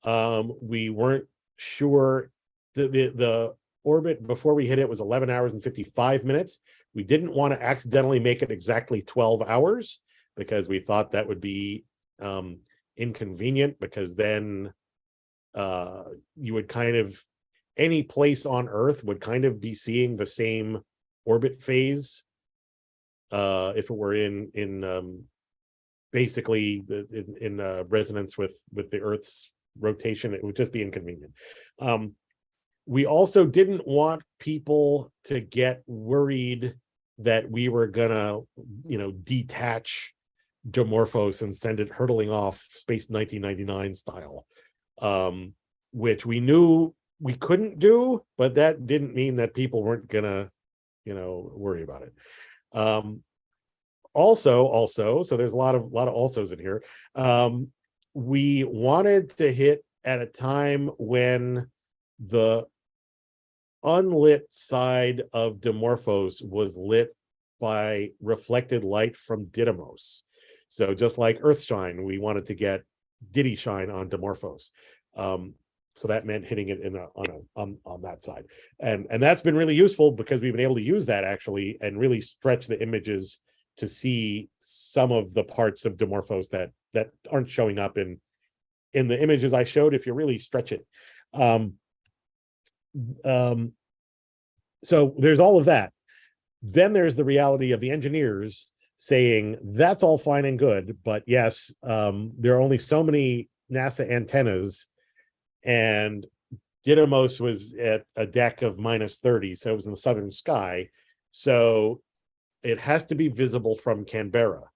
We weren't sure the orbit before we hit it was 11 hours and 55 minutes. We didn't want to accidentally make it exactly 12 hours because we thought that would be inconvenient, because then you would any place on Earth would kind of be seeing the same orbit phase if it were in basically in resonance with the Earth's rotation. It would just be inconvenient. We also didn't want people to get worried that we were gonna detach Dimorphos and send it hurtling off Space 1999 style, which we knew we couldn't do, but that didn't mean that people weren't gonna worry about it. Also, so there's a lot of alsos in here. We wanted to hit at a time when the unlit side of Dimorphos was lit by reflected light from Didymos. So just like Earthshine, we wanted to get Diddy shine on Dimorphos. So that meant hitting it on that side, and that's been really useful because we've been able to use that actually and really stretch the images to see some of the parts of Dimorphos that aren't showing up in the images I showed if you really stretch it. So there's all of that. Then there's the reality of the engineers saying that's all fine and good, but yes, there are only so many NASA antennas, and Didymos was at a deck of -30, so it was in the southern sky, so it has to be visible from Canberra.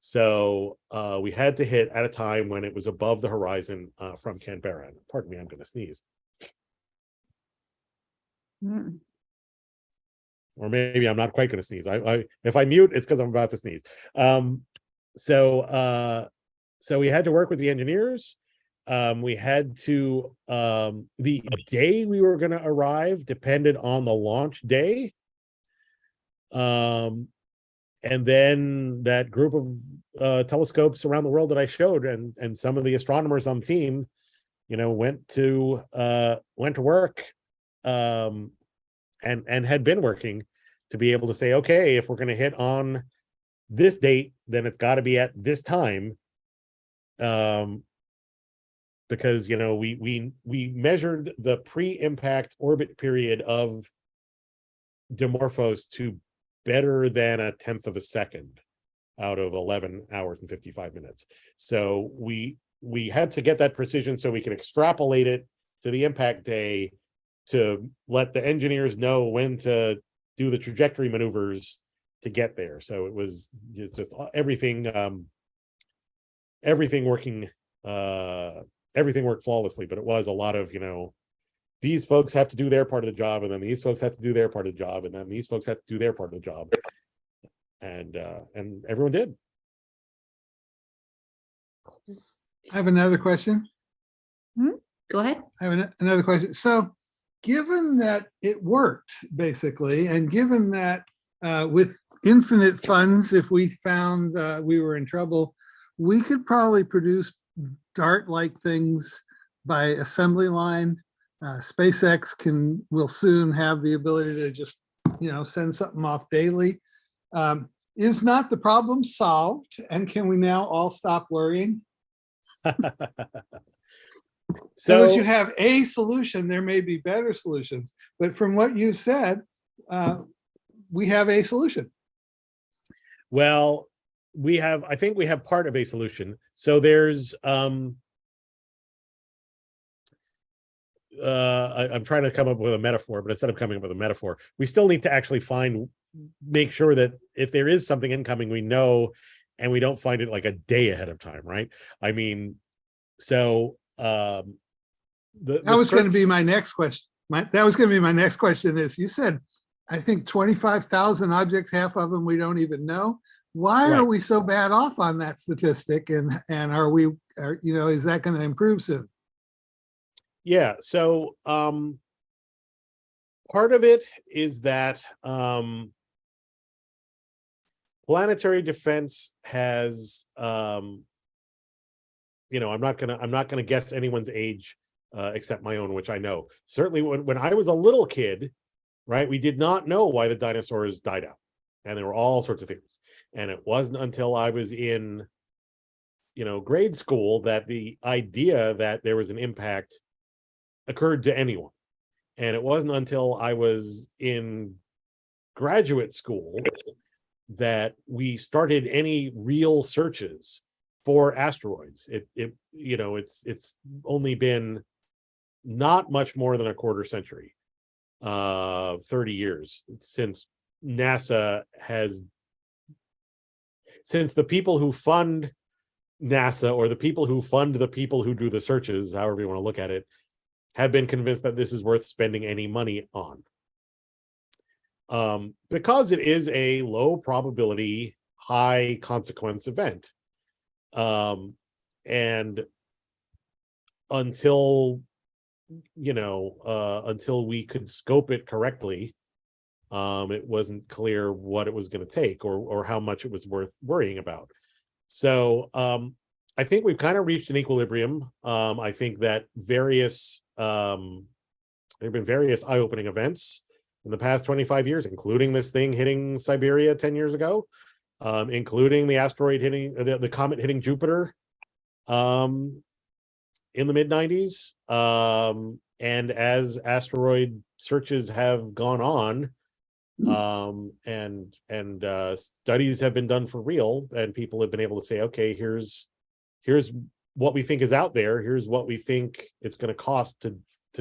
So we had to hit at a time when it was above the horizon from Canberra. And pardon me, I'm going to sneeze. Or maybe I'm not quite going to sneeze. If I mute, it's because I'm about to sneeze. So we had to work with the engineers. We had to, the day we were going to arrive depended on the launch day. And then that group of telescopes around the world that I showed, and some of the astronomers on the team, went to work, and had been working to be able to say, okay, if we're going to hit on this date, then it's got to be at this time. Because we measured the pre-impact orbit period of Dimorphos to better than 1/10 of a second out of 11 hours and 55 minutes. So we had to get that precision so we can extrapolate it to the impact day to let the engineers know when to do the trajectory maneuvers to get there. So it was just everything working, everything worked flawlessly, but it was a lot of, these folks have to do their part of the job, and then these folks have to do their part of the job, and then these folks have to do their part of the job. And everyone did. I have another question. Go ahead. I have another question. So given that it worked, basically, and given that with infinite funds, if we found we were in trouble, we could probably produce DART-like things by assembly line. SpaceX will soon have the ability to just, send something off daily. Is not the problem solved? And can we now all stop worrying? So as So you have a solution, there may be better solutions, but from what you said, we have a solution. well, I think we have part of a solution. So there's I'm trying to come up with a metaphor, but instead of coming up with a metaphor, we still need to actually make sure that if there is something incoming, we know, and we don't find it like a day ahead of time, right? I mean, so That was going to be my next question. That was going to be my next question is, you said, I think 25,000 objects, half of them we don't even know. Why are Right. we so bad off on that statistic? And is that going to improve soon? Yeah, so part of it is that planetary defense has I'm not gonna guess anyone's age except my own, which I know. Certainly when I was a little kid, right, we did not know why the dinosaurs died out, and there were all sorts of theories. And it wasn't until I was in grade school that the idea that there was an impact occurred to anyone. And it wasn't until I was in graduate school that we started any real searches for asteroids. It's only been not much more than a quarter century, 30 years since NASA since the people who fund NASA, or the people who fund the people who do the searches, however you want to look at it, have been convinced that this is worth spending any money on. Because it is a low probability, high consequence event. And until we could scope it correctly, it wasn't clear what it was going to take, or how much it was worth worrying about. So I think we've kind of reached an equilibrium. I think that there have been various eye-opening events in the past 25 years, including this thing hitting Siberia 10 years ago, including the asteroid hitting the comet hitting Jupiter in the mid-90s. And as asteroid searches have gone on, and studies have been done for real, and people have been able to say, okay, here's what we think is out there, here's what we think it's going to cost to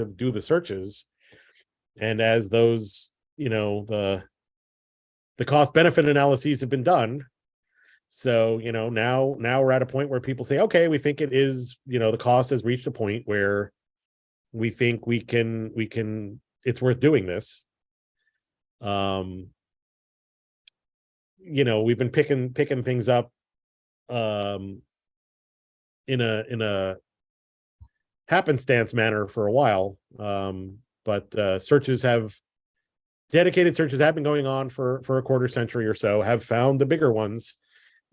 do the searches. And as those the cost benefit analyses have been done, so now we're at a point where people say, okay, we think it is, the cost has reached a point where we think we can it's worth doing this. We've been picking things up in a happenstance manner for a while, but dedicated searches have been going on for a quarter century or so, have found the bigger ones,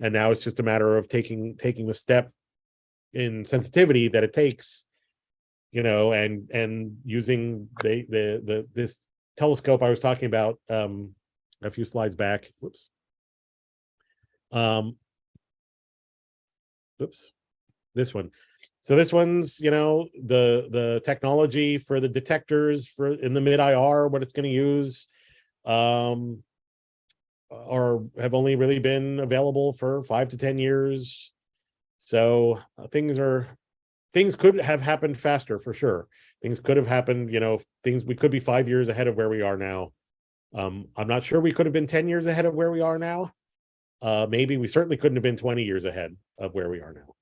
and now it's just a matter of taking the step in sensitivity that it takes, and using this telescope I was talking about a few slides back. This one. So this one's, the technology for the detectors in the mid-IR, what it's going to use, or have only really been available for 5 to 10 years. So things could have happened faster, for sure. Things could have happened, we could be 5 years ahead of where we are now. I'm not sure we could have been 10 years ahead of where we are now. Maybe we certainly couldn't have been 20 years ahead of where we are now.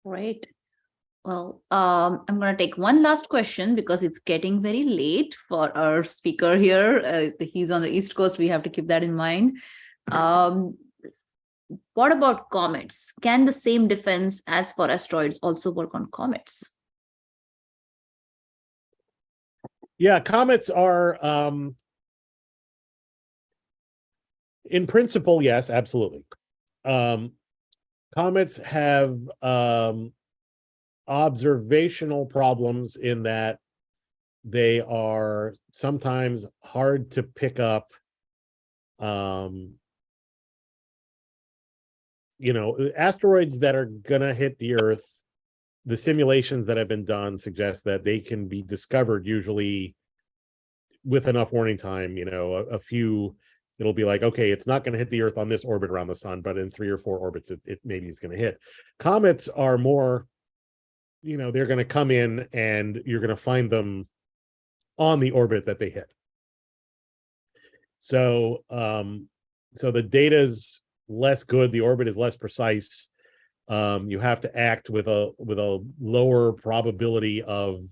Right. Well, I'm going to take one last question because it's getting very late for our speaker here. He's on the East Coast. We have to keep that in mind. What about comets? Can the same defense as for asteroids also work on comets? Yeah, comets are, in principle, yes, absolutely. Comets have observational problems in that they are sometimes hard to pick up asteroids that are gonna hit the Earth, the simulations that have been done suggest that they can be discovered usually with enough warning time. A few, it'll be like, okay, it's not going to hit the Earth on this orbit around the sun, but in 3 or 4 orbits, it maybe is going to hit. Comets are more, they're going to come in and you're going to find them on the orbit that they hit. So, the data's less good. The orbit is less precise. You have to act with a lower probability of.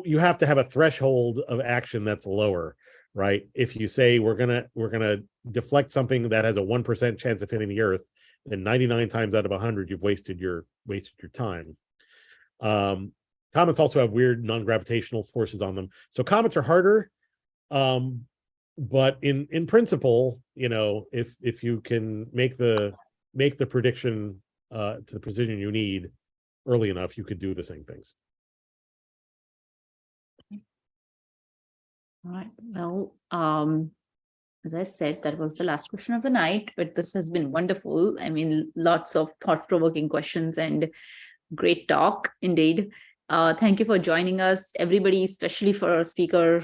You have to have a threshold of action that's lower, right? If you say we're gonna deflect something that has a 1% chance of hitting the Earth, then 99 times out of 100 you've wasted your time. Comets also have weird non-gravitational forces on them, so comets are harder. But in principle, if you can make the prediction to the precision you need early enough, you could do the same things. All right. Well, as I said, that was the last question of the night, but this has been wonderful. I mean, lots of thought-provoking questions and great talk indeed. Thank you for joining us, everybody, especially for our speaker,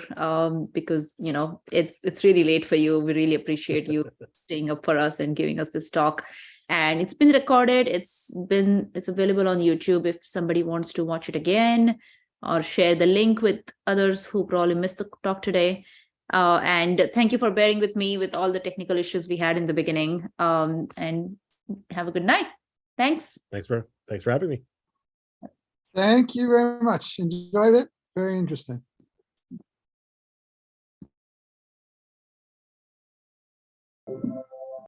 because it's really late for you. We really appreciate you staying up for us and giving us this talk. And it's been recorded. It's available on YouTube if somebody wants to watch it again, or share the link with others who probably missed the talk today. And thank you for bearing with me with all the technical issues we had in the beginning. And have a good night. Thanks. Thanks for having me. Thank you very much. Enjoyed it. Very interesting.